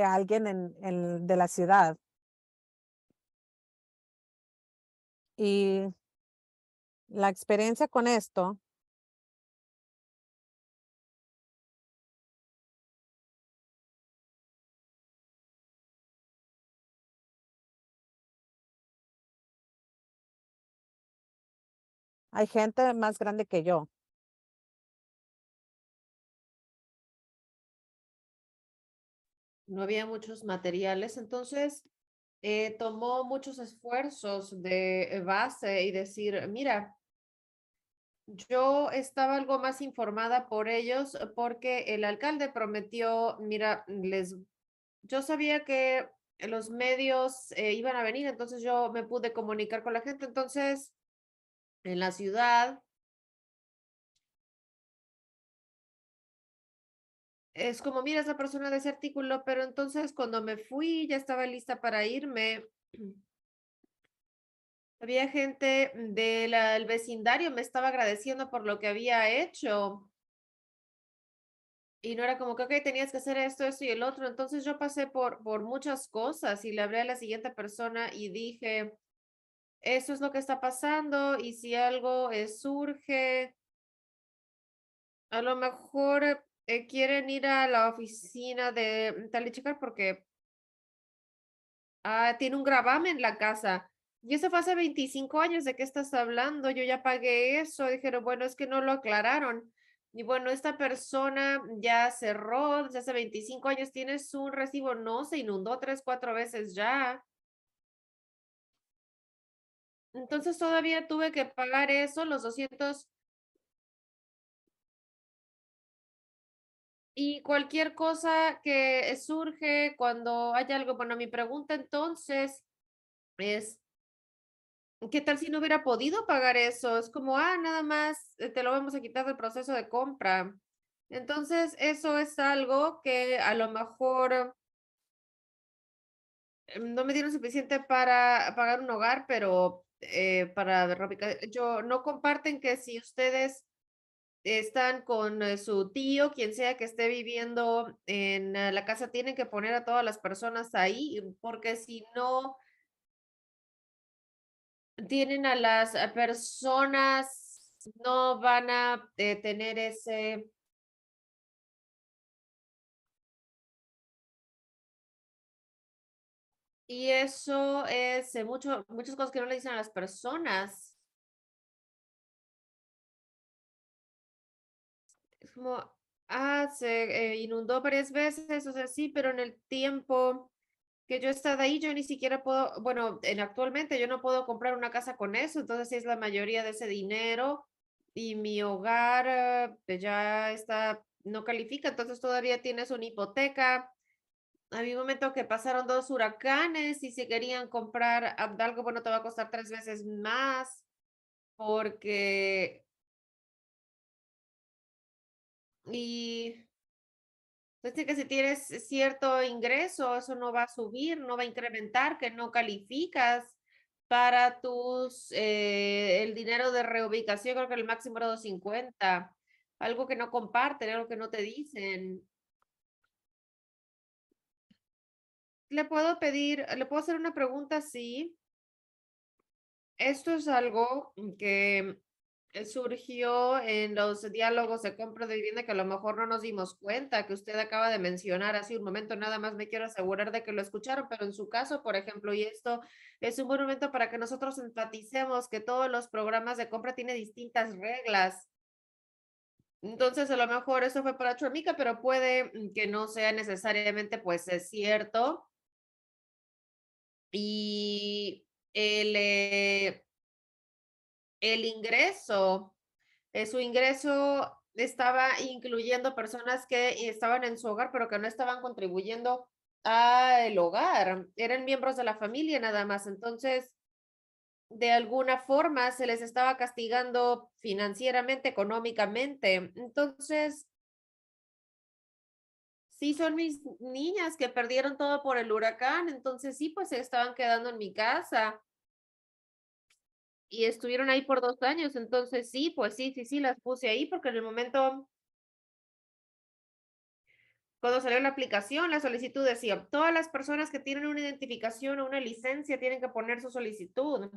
alguien de la ciudad y la experiencia con esto, hay gente más grande que yo. No había muchos materiales, entonces tomó muchos esfuerzos de base y decir, mira, yo estaba algo más informada por ellos porque el alcalde prometió, mira, yo sabía que los medios iban a venir, entonces yo me pude comunicar con la gente. Entonces, en la ciudad, es como, mira, esa persona de ese artículo, pero entonces cuando me fui, ya estaba lista para irme. Había gente del vecindario, me estaba agradeciendo por lo que había hecho. Y no era como que, ok, tenías que hacer esto y el otro. Entonces yo pasé por muchas cosas y le hablé a la siguiente persona y dije, eso es lo que está pasando y si algo surge, a lo mejor quieren ir a la oficina de tal y checar porque tiene un gravamen en la casa. Y eso fue hace 25 años, ¿de qué estás hablando? Yo ya pagué eso. Dijeron, bueno, es que no lo aclararon. Y bueno, esta persona ya cerró desde hace 25 años, tienes un recibo, no, se inundó 3, 4 veces ya. Entonces todavía tuve que pagar eso, los 200 y cualquier cosa que surge cuando hay algo. Bueno, mi pregunta entonces es, ¿qué tal si no hubiera podido pagar eso? Es como, nada más te lo vamos a quitar del proceso de compra. Entonces, eso es algo que a lo mejor no me dieron suficiente para pagar un hogar, pero para yo no comparten que si ustedes están con su tío, quien sea que esté viviendo en la casa, tienen que poner a todas las personas ahí, porque si no tienen a las personas, no van a tener ese, y eso es muchas cosas que no le dicen a las personas. como, se inundó varias veces, o sea, sí, pero en el tiempo que yo he estado ahí, yo ni siquiera puedo, bueno, actualmente yo no puedo comprar una casa con eso, entonces sí es la mayoría de ese dinero y mi hogar pues ya está, no califica, entonces todavía tienes una hipoteca. Había un momento que pasaron 2 huracanes y si querían comprar algo, bueno, te va a costar 3 veces más porque, y entonces que si tienes cierto ingreso, eso no va a subir, no va a incrementar, que no calificas para el dinero de reubicación, creo que el máximo era 250, algo que no comparten, algo que no te dicen. Le puedo hacer una pregunta, sí. Esto es algo que surgió en los diálogos de compra de vivienda que a lo mejor no nos dimos cuenta, que usted acaba de mencionar hace un momento, nada más me quiero asegurar de que lo escucharon, pero en su caso, por ejemplo, y esto es un buen momento para que nosotros enfaticemos que todos los programas de compra tienen distintas reglas. Entonces, a lo mejor eso fue para Chormica, pero puede que no sea necesariamente, pues es cierto. Y el, el ingreso su ingreso estaba incluyendo personas que estaban en su hogar, pero que no estaban contribuyendo al hogar. Eran miembros de la familia nada más. Entonces, de alguna forma se les estaba castigando financieramente, económicamente. Entonces, sí son mis niñas que perdieron todo por el huracán. Entonces, sí, pues se estaban quedando en mi casa y estuvieron ahí por 2 años. Entonces, sí, pues sí, sí, sí, las puse ahí porque en el momento cuando salió la aplicación, la solicitud decía, todas las personas que tienen una identificación o una licencia tienen que poner su solicitud.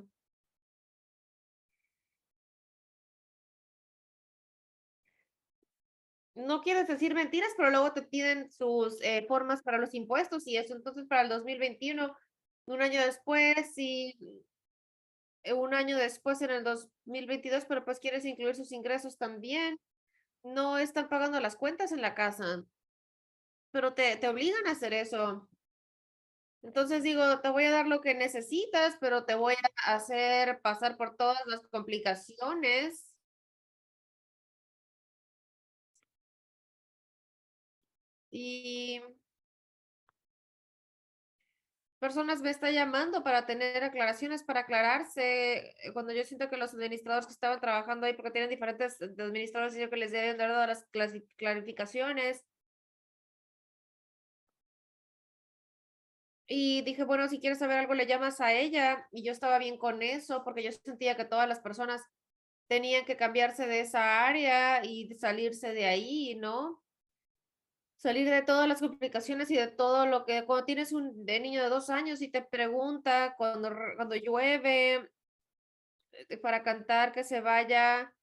No quieres decir mentiras, pero luego te piden sus formas para los impuestos y eso. Entonces, para el 2021, un año después y un año después en el 2022, pero pues quieres incluir sus ingresos también. No están pagando las cuentas en la casa, pero te obligan a hacer eso. Entonces digo, te voy a dar lo que necesitas, pero te voy a hacer pasar por todas las complicaciones. Y personas me está llamando para tener aclaraciones, para aclararse, cuando yo siento que los administradores que estaban trabajando ahí, porque tienen diferentes administradores, y yo que les deben dar todas las clarificaciones. Y dije, bueno, si quieres saber algo, le llamas a ella. Y yo estaba bien con eso, porque yo sentía que todas las personas tenían que cambiarse de esa área y salirse de ahí, ¿no? Salir de todas las complicaciones y de todo lo que cuando tienes un niño de 2 años y te pregunta cuando llueve para cantar que se vaya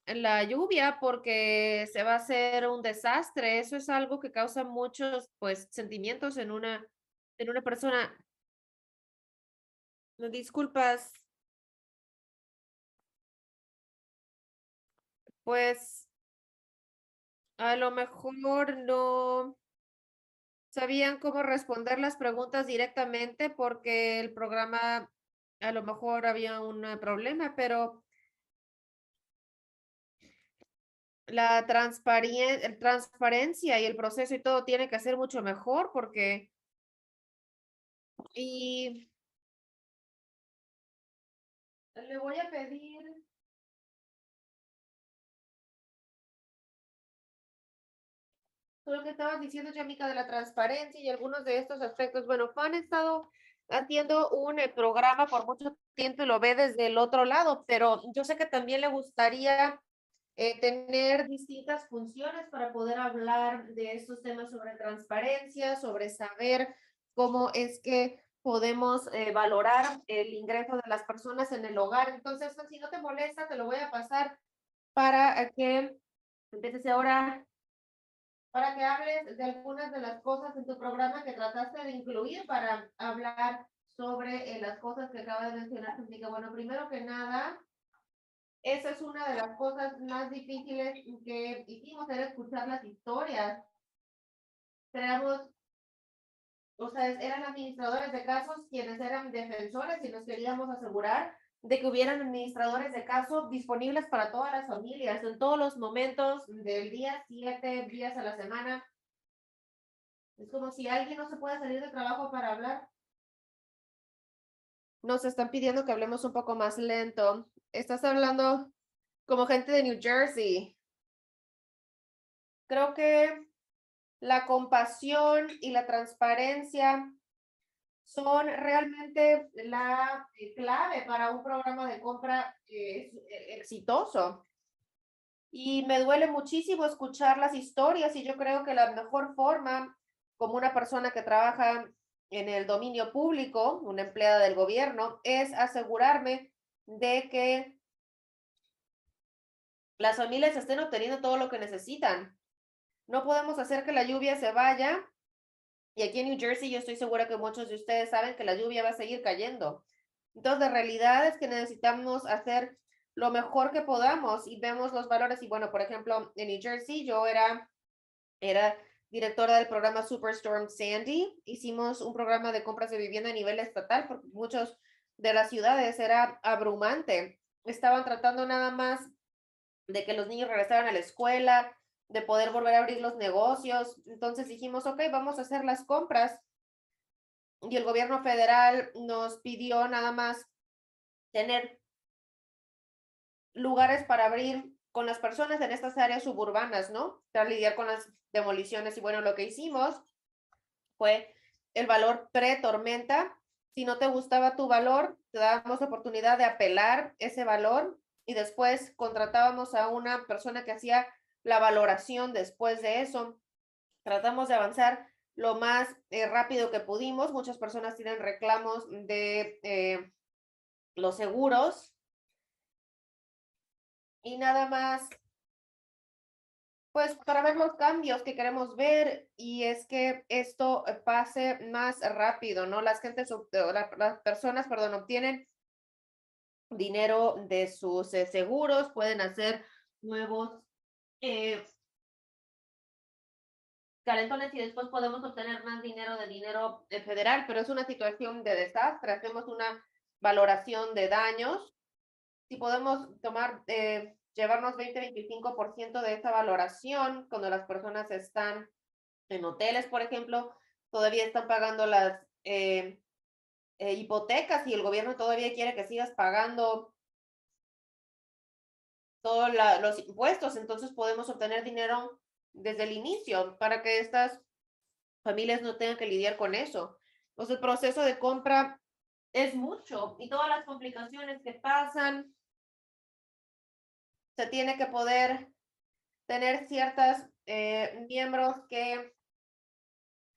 en la lluvia porque se va a hacer un desastre. Eso es algo que causa muchos pues sentimientos en una persona. No, disculpas, pues a lo mejor no sabían cómo responder las preguntas directamente porque el programa a lo mejor había un problema, pero la transparencia y el proceso y todo tiene que ser mucho mejor porque, y le voy a pedir todo lo que estabas diciendo, Yamica, de la transparencia y algunos de estos aspectos. Bueno, han estado haciendo un programa por mucho tiempo y lo ve desde el otro lado, pero yo sé que también le gustaría tener distintas funciones para poder hablar de estos temas sobre transparencia, sobre saber cómo es que podemos valorar el ingreso de las personas en el hogar. Entonces, si no te molesta, te lo voy a pasar para que empieces ahora, para que hables de algunas de las cosas en tu programa que trataste de incluir para hablar sobre las cosas que acaba de mencionar. Bueno, primero que nada, esa es una de las cosas más difíciles que hicimos, era escuchar las historias. Teníamos, o sea, eran administradores de casos quienes eran defensores y nos queríamos asegurar de que hubieran administradores de casos disponibles para todas las familias en todos los momentos del día, 7 días a la semana. Es como si alguien no se puede salir de trabajo para hablar. Nos están pidiendo que hablemos un poco más lento. Estás hablando como gente de New Jersey. Creo que la compasión y la transparencia son realmente la clave para un programa de compra exitoso. Y me duele muchísimo escuchar las historias y yo creo que la mejor forma, como una persona que trabaja en el dominio público, una empleada del gobierno, es asegurarme de que las familias estén obteniendo todo lo que necesitan. No podemos hacer que la lluvia se vaya. Y aquí en New Jersey yo estoy segura que muchos de ustedes saben que la lluvia va a seguir cayendo. Entonces, la realidad es que necesitamos hacer lo mejor que podamos y vemos los valores. Y bueno, por ejemplo, en New Jersey yo era directora del programa Superstorm Sandy. Hicimos un programa de compras de vivienda a nivel estatal porque muchos de las ciudades era abrumante. Estaban tratando nada más de que los niños regresaran a la escuela, de poder volver a abrir los negocios. Entonces dijimos, ok, vamos a hacer las compras. Y el gobierno federal nos pidió nada más tener lugares para abrir con las personas en estas áreas suburbanas, ¿no? Para lidiar con las demoliciones. Y bueno, lo que hicimos fue el valor pre-tormenta. Si no te gustaba tu valor, te dábamos la oportunidad de apelar ese valor y después contratábamos a una persona que hacía la valoración después de eso. Tratamos de avanzar lo más rápido que pudimos. Muchas personas tienen reclamos de los seguros y nada más, pues para ver los cambios que queremos ver y es que esto pase más rápido, ¿no? Las personas, perdón, obtienen dinero de sus seguros, pueden hacer nuevos eh, calentones y después podemos obtener más dinero federal, pero es una situación de desastre. Hacemos una valoración de daños. Si podemos llevarnos 20-25% de esa valoración cuando las personas están en hoteles, por ejemplo, todavía están pagando las hipotecas y el gobierno todavía quiere que sigas pagando todos los impuestos, entonces podemos obtener dinero desde el inicio para que estas familias no tengan que lidiar con eso. Pues el proceso de compra es mucho y todas las complicaciones que pasan, se tiene que poder tener ciertas miembros que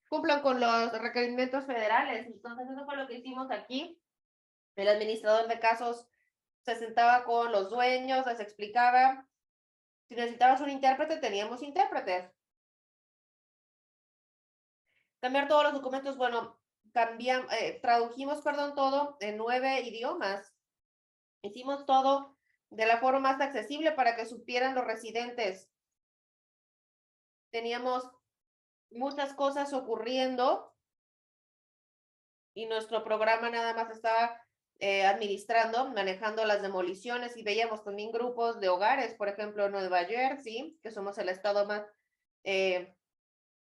cumplan con los requerimientos federales. Entonces, eso fue lo que hicimos aquí. El administrador de casos se sentaba con los dueños, les explicaba. Si necesitabas un intérprete, teníamos intérpretes. Cambiar todos los documentos, bueno, tradujimos, perdón, todo en 9 idiomas. Hicimos todo de la forma más accesible para que supieran los residentes. Teníamos muchas cosas ocurriendo y nuestro programa nada más estaba administrando, manejando las demoliciones y veíamos también grupos de hogares, por ejemplo, Nueva Jersey, que somos el estado más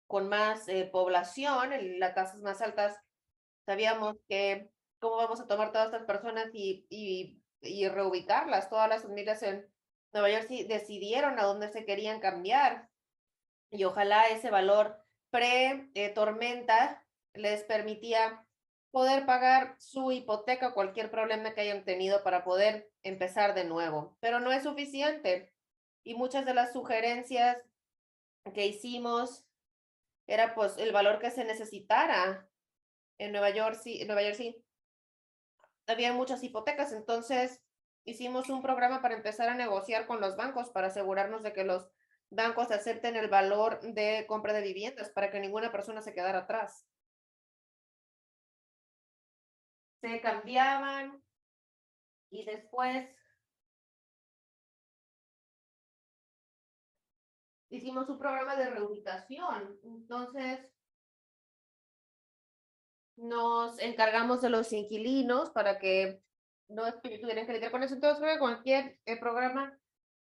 con más población, las tasas más altas, sabíamos que cómo vamos a tomar todas estas personas y reubicarlas. Todas las familias en Nueva Jersey decidieron a dónde se querían cambiar y ojalá ese valor pre-tormenta les permitía poder pagar su hipoteca o cualquier problema que hayan tenido para poder empezar de nuevo. Pero no es suficiente y muchas de las sugerencias que hicimos era pues el valor que se necesitara en Nueva Jersey había muchas hipotecas, entonces hicimos un programa para empezar a negociar con los bancos para asegurarnos de que los bancos acepten el valor de compra de viviendas para que ninguna persona se quedara atrás. Se cambiaban y después hicimos un programa de reubicación. Entonces, nos encargamos de los inquilinos para que no tuvieran que lidiar con eso. Entonces, creo que cualquier programa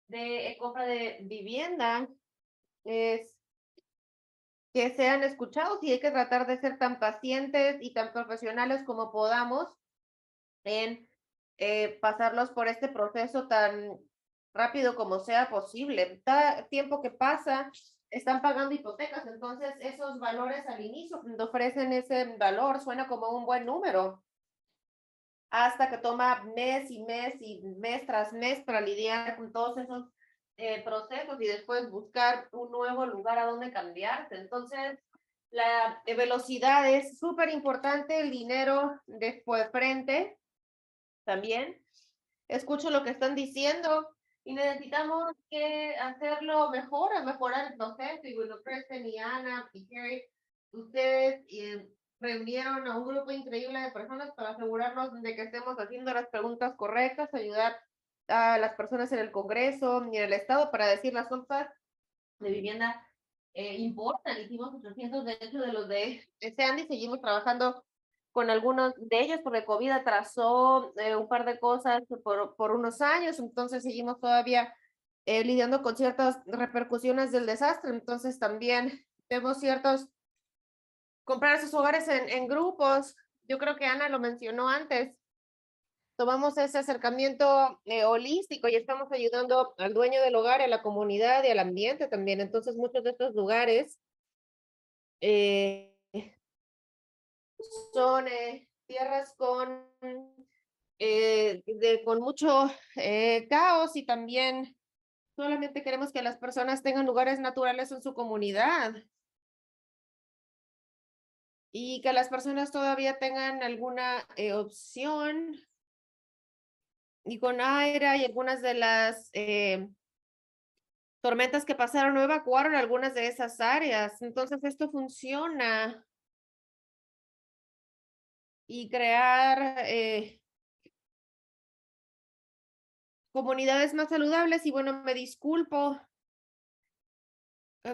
de compra de vivienda es que sean escuchados y hay que tratar de ser tan pacientes y tan profesionales como podamos en pasarlos por este proceso tan rápido como sea posible. Cada tiempo que pasa, están pagando hipotecas, entonces esos valores al inicio, cuando ofrecen ese valor, suena como un buen número, hasta que toma mes y mes tras mes para lidiar con todos esos procesos y después buscar un nuevo lugar a donde cambiarse. Entonces, la velocidad es súper importante, el dinero después frente también. Escucho lo que están diciendo y necesitamos que hacerlo mejor, a mejorar el proceso. Y bueno, Kristen y Ana y Kerry, ustedes reunieron a un grupo increíble de personas para asegurarnos de que estemos haciendo las preguntas correctas, ayudar a las personas en el Congreso y en el Estado para decir las cosas de vivienda importan. Hicimos 800 de hecho de los de Sandy, seguimos trabajando con algunos de ellos porque COVID atrasó un par de cosas por unos años, entonces seguimos todavía lidiando con ciertas repercusiones del desastre, entonces también vemos ciertos, comprar esos hogares en grupos, yo creo que Ana lo mencionó antes, tomamos ese acercamiento holístico y estamos ayudando al dueño del hogar, a la comunidad y al ambiente también, entonces muchos de estos lugares eh, son tierras con mucho caos y también solamente queremos que las personas tengan lugares naturales en su comunidad y que las personas todavía tengan alguna opción y con aire y algunas de las tormentas que pasaron no evacuaron algunas de esas áreas. Entonces esto funciona y crear comunidades más saludables y bueno, me disculpo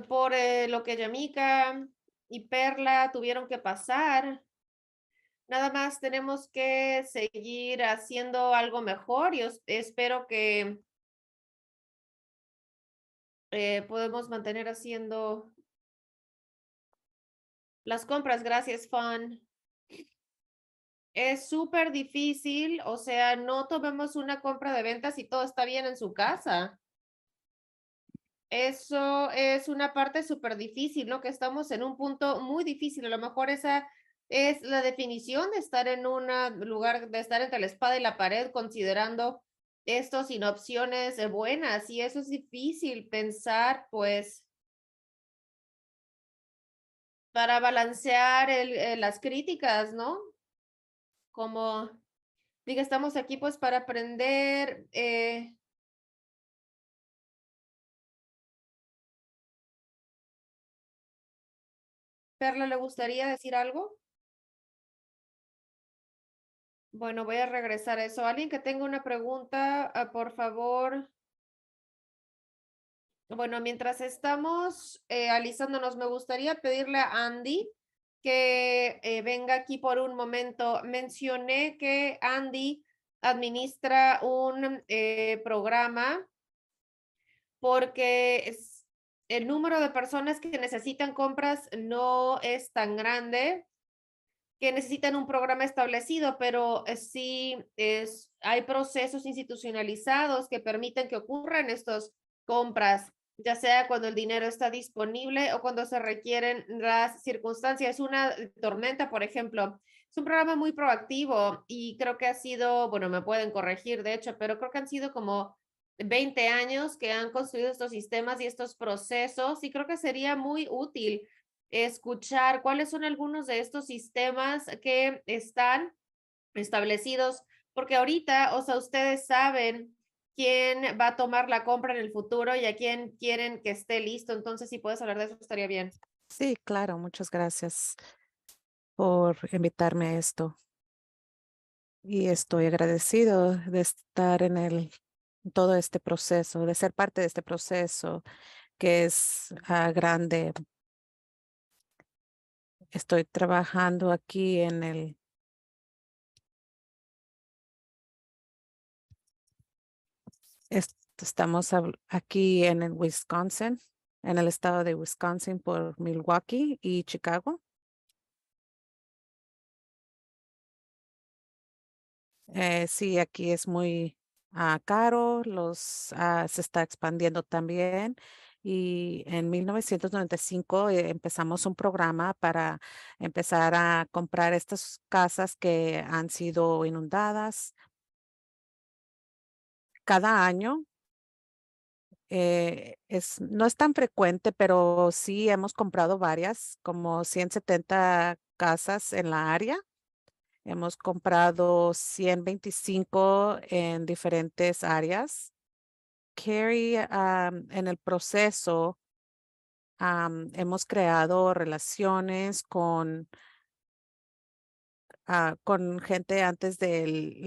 por lo que Yamika y Perla tuvieron que pasar. Nada más tenemos que seguir haciendo algo mejor y espero que podemos mantener haciendo las compras. Gracias, Fan. Es súper difícil, o sea, no tomemos una compra de ventas y todo está bien en su casa. Eso es una parte súper difícil, ¿no? Que estamos en un punto muy difícil. A lo mejor esa es la definición de estar en un lugar, de estar entre la espada y la pared, considerando esto sin opciones buenas. Y eso es difícil pensar, pues, para balancear las críticas, ¿no? Como, diga, estamos aquí pues para aprender. Perla, ¿le gustaría decir algo? Bueno, voy a regresar a eso. Alguien que tenga una pregunta, por favor. Bueno, mientras estamos alistándonos, me gustaría pedirle a Andy que venga aquí por un momento. Mencioné que Andy administra un programa porque el número de personas que necesitan compras no es tan grande que necesitan un programa establecido, pero sí hay procesos institucionalizados que permiten que ocurran estas compras, ya sea cuando el dinero está disponible o cuando se requieren las circunstancias. Una tormenta, por ejemplo, es un programa muy proactivo y creo que ha sido, bueno, me pueden corregir, de hecho, pero creo que han sido como 20 años que han construido estos sistemas y estos procesos y creo que sería muy útil escuchar cuáles son algunos de estos sistemas que están establecidos, porque ahorita, o sea, ustedes saben quién va a tomar la compra en el futuro y a quién quieren que esté listo. Entonces, si puedes hablar de eso, estaría bien. Sí, claro, muchas gracias por invitarme a esto. Y estoy agradecido de estar en todo este proceso, de ser parte de este proceso que es grande. Estoy trabajando aquí en estamos aquí en el Wisconsin, en el estado de Wisconsin por Milwaukee y Chicago. Sí, aquí es muy caro, se está expandiendo también. Y en 1995 empezamos un programa para empezar a comprar estas casas que han sido inundadas. Cada año no es tan frecuente, pero sí hemos comprado varias, como 170 casas en la área. Hemos comprado 125 en diferentes áreas. Carrie, en el proceso, hemos creado relaciones con gente antes de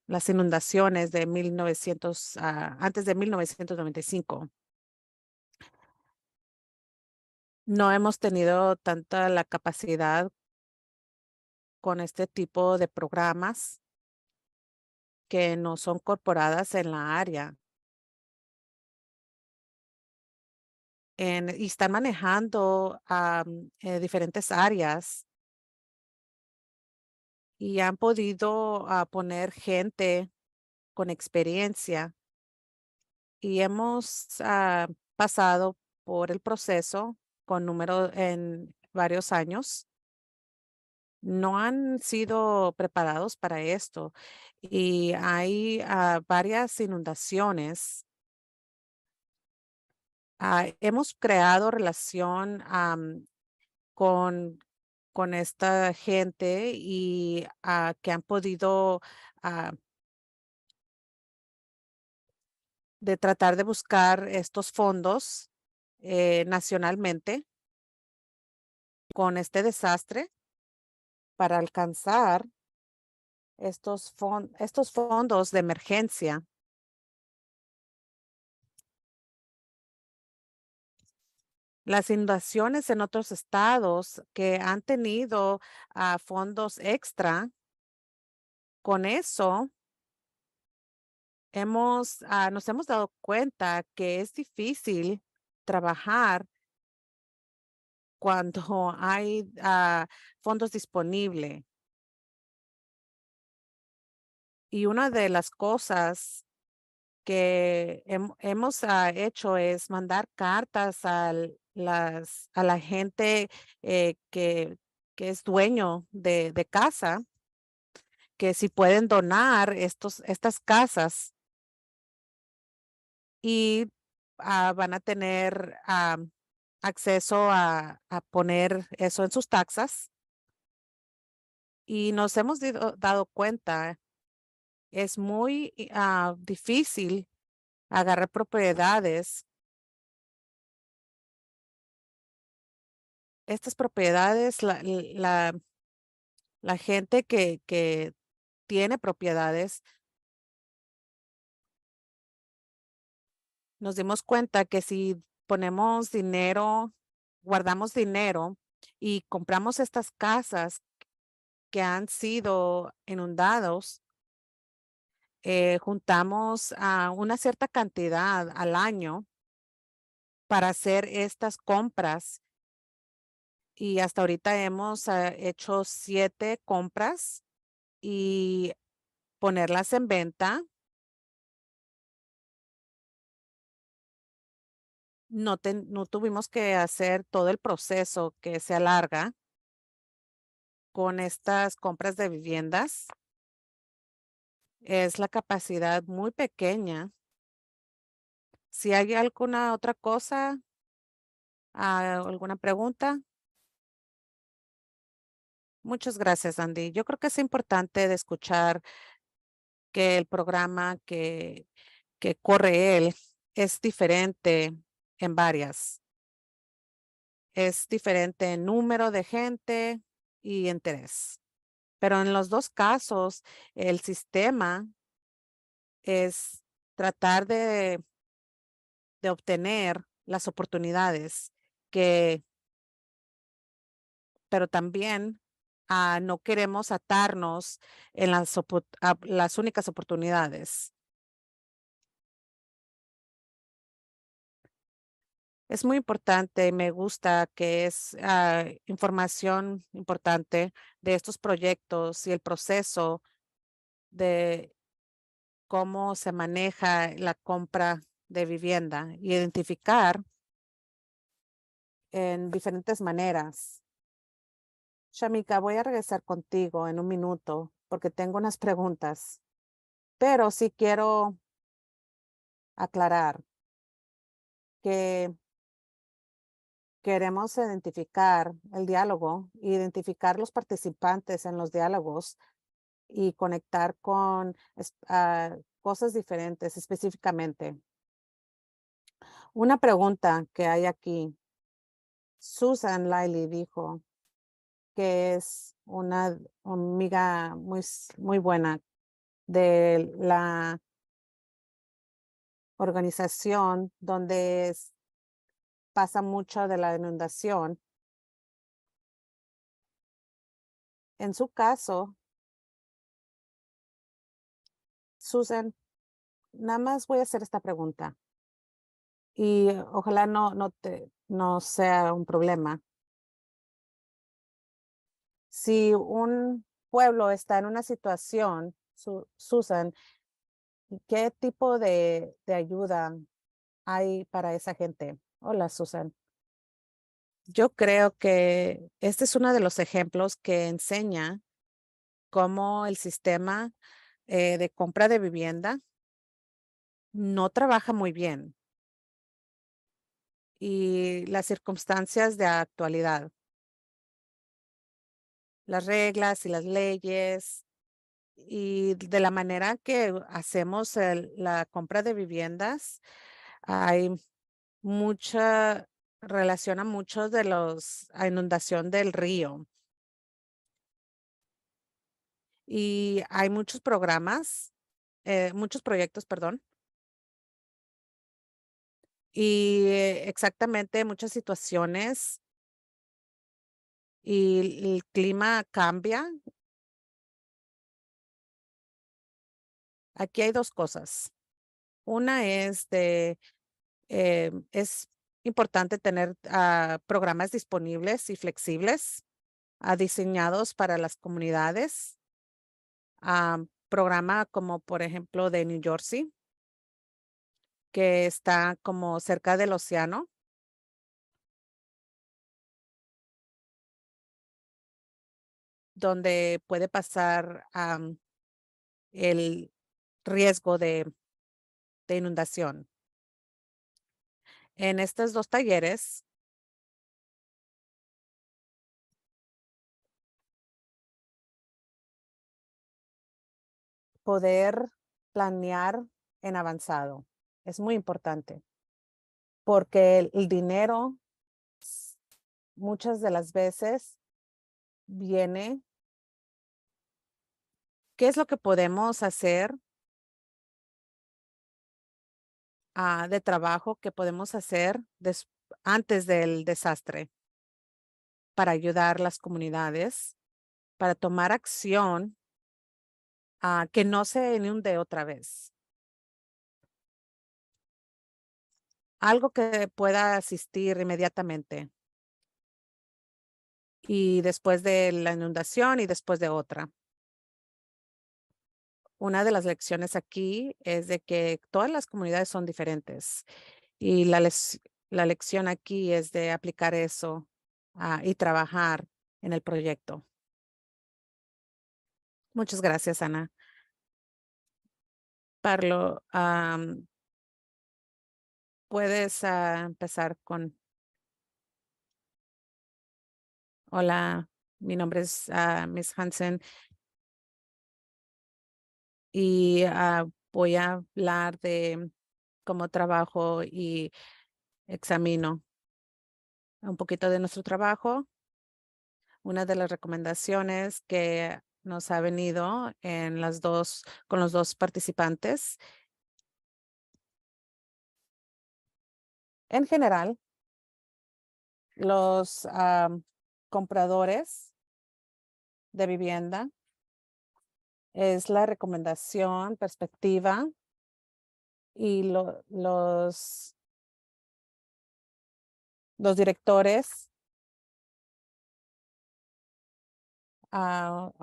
las inundaciones de 1900, antes de 1995. No hemos tenido tanta la capacidad con este tipo de programas que no son corporadas en la área. Y están manejando diferentes áreas y han podido poner gente con experiencia y hemos pasado por el proceso con número en varios años. No han sido preparados para esto y hay varias inundaciones. Hemos creado relación con, con esta gente y que han podido ah, de tratar de buscar estos fondos nacionalmente con este desastre para alcanzar estos fondos de emergencia. Las inundaciones en otros estados que han tenido fondos extra, con eso nos hemos dado cuenta que es difícil trabajar cuando hay fondos disponibles. Y una de las cosas que hemos hecho es mandar cartas a la gente que es dueño de casa, que si pueden donar estas casas y van a tener acceso a poner eso en sus taxas. Y nos hemos dado cuenta, es muy difícil agarrar propiedades. Estas propiedades, la gente que tiene propiedades, nos dimos cuenta que si ponemos dinero, guardamos dinero y compramos estas casas que han sido inundados, juntamos una cierta cantidad al año para hacer estas compras. Y hasta ahorita hemos hecho 7 compras y ponerlas en venta. No tuvimos que hacer todo el proceso que se alarga con estas compras de viviendas. Es la capacidad muy pequeña. Si hay alguna otra cosa, alguna pregunta. Muchas gracias, Andy. Yo creo que es importante de escuchar que el programa que corre él es diferente en varias. Es diferente en número de gente y interés. Pero en los dos casos, el sistema es tratar de obtener las oportunidades pero también no queremos atarnos en las únicas oportunidades. Es muy importante, me gusta que es información importante de estos proyectos y el proceso de cómo se maneja la compra de vivienda, identificar en diferentes maneras. Shamika, voy a regresar contigo en un minuto porque tengo unas preguntas, pero sí quiero aclarar que queremos identificar el diálogo, identificar los participantes en los diálogos y conectar con cosas diferentes específicamente. Una pregunta que hay aquí. Susan Liley dijo que es una amiga muy buena de la organización donde pasa mucho de la inundación. En su caso, Susan, nada más voy a hacer esta pregunta y ojalá no sea un problema. Si un pueblo está en una situación, Susan, ¿qué tipo de ayuda hay para esa gente? Hola, Susan. Yo creo que este es uno de los ejemplos que enseña cómo el sistema de compra de vivienda no trabaja muy bien y las circunstancias de actualidad, las reglas y las leyes y de la manera que hacemos la compra de viviendas, hay mucha relación a muchos de a inundación del río. Y hay muchos muchos proyectos, perdón. Y exactamente muchas situaciones y el clima cambia. Aquí hay dos cosas. Una es importante tener programas disponibles y flexibles, diseñados para las comunidades. Programa como por ejemplo de New Jersey, que está como cerca del océano. Donde puede pasar el riesgo de inundación. En estos dos talleres, poder planear en avanzado es muy importante porque el dinero muchas de las veces viene. ¿Qué es lo que podemos hacer de trabajo que podemos hacer antes del desastre para ayudar a las comunidades, para tomar acción que no se inunde otra vez? Algo que pueda asistir inmediatamente y después de la inundación y después de otra. Una de las lecciones aquí es de que todas las comunidades son diferentes y la lección aquí es de aplicar eso y trabajar en el proyecto. Muchas gracias, Ana. Parlo, puedes empezar con... Hola, mi nombre es Miss Hansen y voy a hablar de cómo trabajo y examino un poquito de nuestro trabajo. Una de las recomendaciones que nos ha venido con los dos participantes En general, los compradores de vivienda es la recomendación, perspectiva y los directores.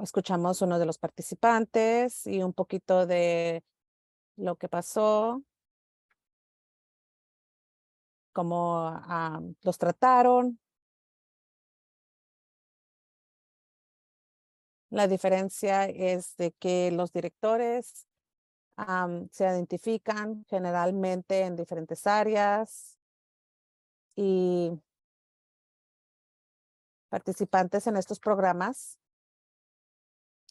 Escuchamos uno de los participantes y un poquito de lo que pasó, cómo los trataron. La diferencia es de que los directores se identifican generalmente en diferentes áreas y participantes en estos programas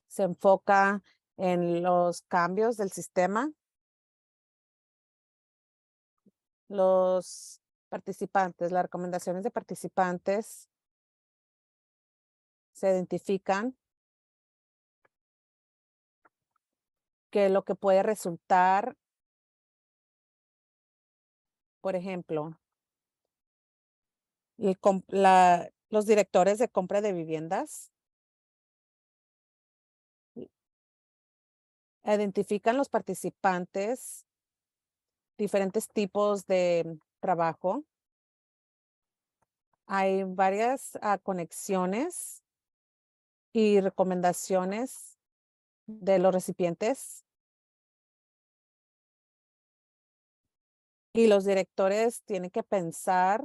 se enfoca en los cambios del sistema. Los participantes, las recomendaciones de participantes se identifican que lo que puede resultar, por ejemplo, los directores de compra de viviendas identifican los participantes, diferentes tipos de trabajo. Hay varias conexiones y recomendaciones de los recipientes. Y los directores tienen que pensar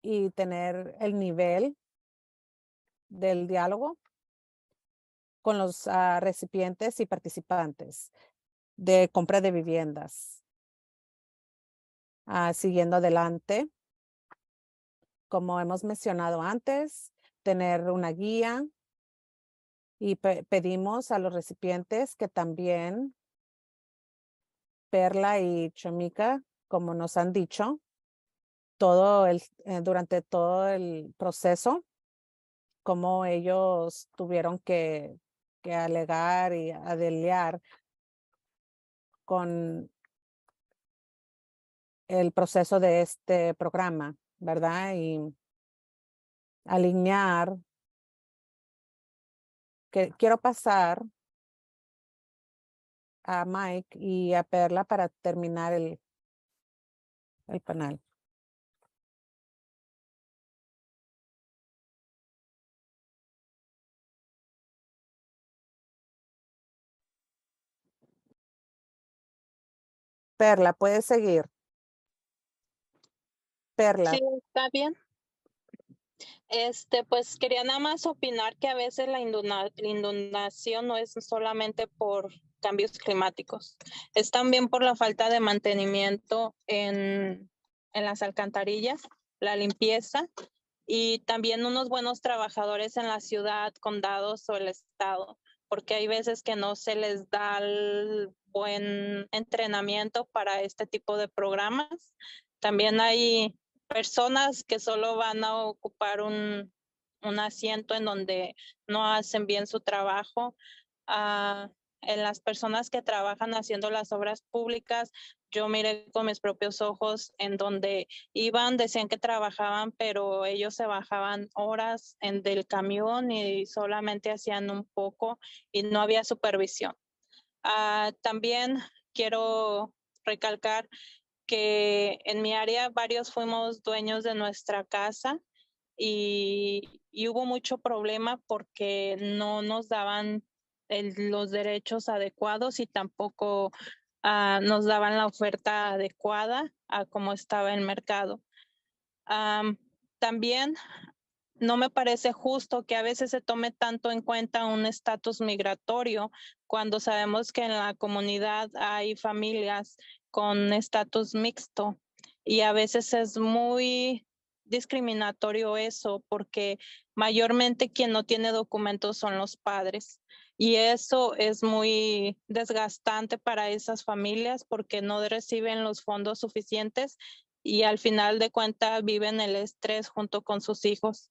y tener el nivel del diálogo con los recipientes y participantes de compra de viviendas. Siguiendo adelante, como hemos mencionado antes, tener una guía y pedimos a los recipientes que también Perla y Chamica, como nos han dicho, durante todo el proceso, cómo ellos tuvieron que alegar y adeliar con el proceso de este programa, ¿verdad? Y alinear. Que quiero pasar a Mike y a Perla para terminar el panel. Perla, puedes seguir. Perla. Sí, está bien. Pues quería nada más opinar que a veces la inundación no es solamente por cambios climáticos, es también por la falta de mantenimiento en las alcantarillas, la limpieza y también unos buenos trabajadores en la ciudad, condados o el estado, porque hay veces que no se les da el buen entrenamiento para este tipo de programas. También hay personas que solo van a ocupar un asiento en donde no hacen bien su trabajo. En las personas que trabajan haciendo las obras públicas, yo miré con mis propios ojos en donde iban, decían que trabajaban, pero ellos se bajaban horas del camión y solamente hacían un poco y no había supervisión. También quiero recalcar que en mi área varios fuimos dueños de nuestra casa y hubo mucho problema porque no nos daban los derechos adecuados y tampoco nos daban la oferta adecuada a cómo estaba el mercado. También no me parece justo que a veces se tome tanto en cuenta un estatus migratorio cuando sabemos que en la comunidad hay familias con estatus mixto y a veces es muy discriminatorio eso porque mayormente quien no tiene documentos son los padres y eso es muy desgastante para esas familias porque no reciben los fondos suficientes y al final de cuentas viven el estrés junto con sus hijos.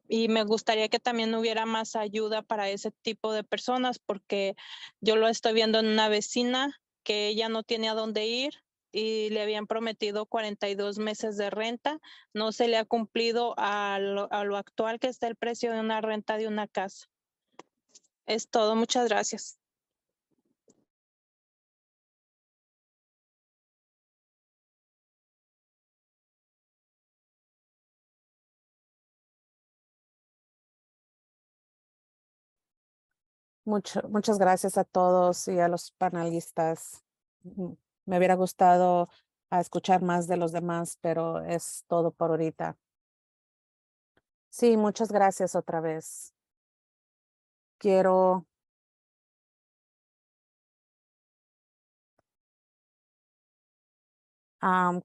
Y me gustaría que también hubiera más ayuda para ese tipo de personas, porque yo lo estoy viendo en una vecina que ella no tiene a dónde ir y le habían prometido 42 meses de renta. No se le ha cumplido a lo actual que está el precio de una renta de una casa. Es todo, muchas gracias. Muchas gracias a todos y a los panelistas. Me hubiera gustado escuchar más de los demás, pero es todo por ahorita. Sí, muchas gracias otra vez. Quiero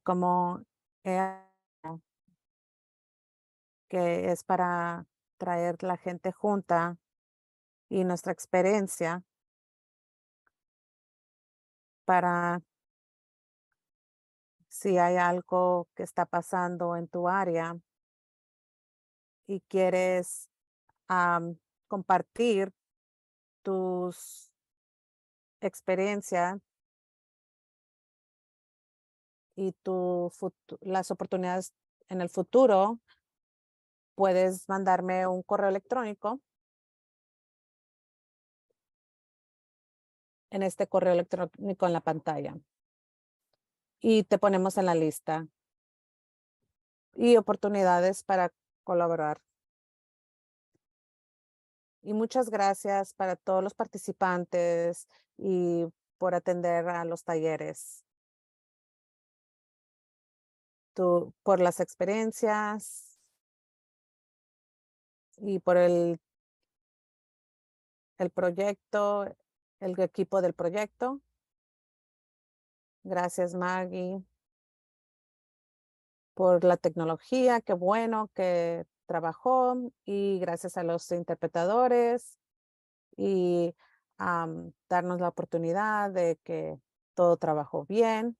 como que es para traer la gente junta y nuestra experiencia para si hay algo que está pasando en tu área y quieres compartir tus experiencias y las oportunidades en el futuro, puedes mandarme un correo electrónico. En este correo electrónico en la pantalla. Y te ponemos en la lista. Y oportunidades para colaborar. Y muchas gracias para todos los participantes y por atender a los talleres. Por las experiencias y por el proyecto, el equipo del proyecto. Gracias, Maggie, por la tecnología. Qué bueno que trabajó. Y gracias a los interpretadores y darnos la oportunidad de que todo trabajó bien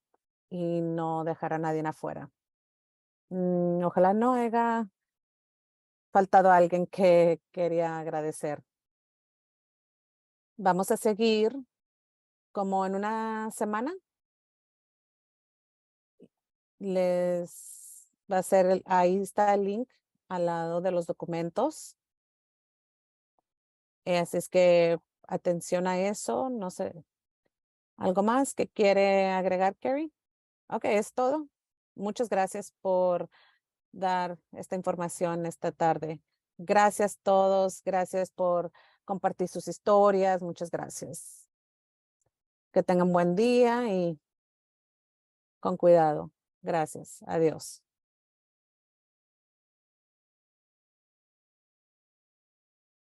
y no dejar a nadie afuera. Ojalá no haya faltado alguien que quería agradecer. Vamos a seguir como en una semana. Les va a ser, ahí está el link al lado de los documentos. Así es que atención a eso. No sé, ¿algo más que quiere agregar, Carrie? Ok, es todo. Muchas gracias por dar esta información esta tarde. Gracias a todos. Gracias por compartir sus historias. Muchas gracias. Que tengan buen día y con cuidado. Gracias. Adiós.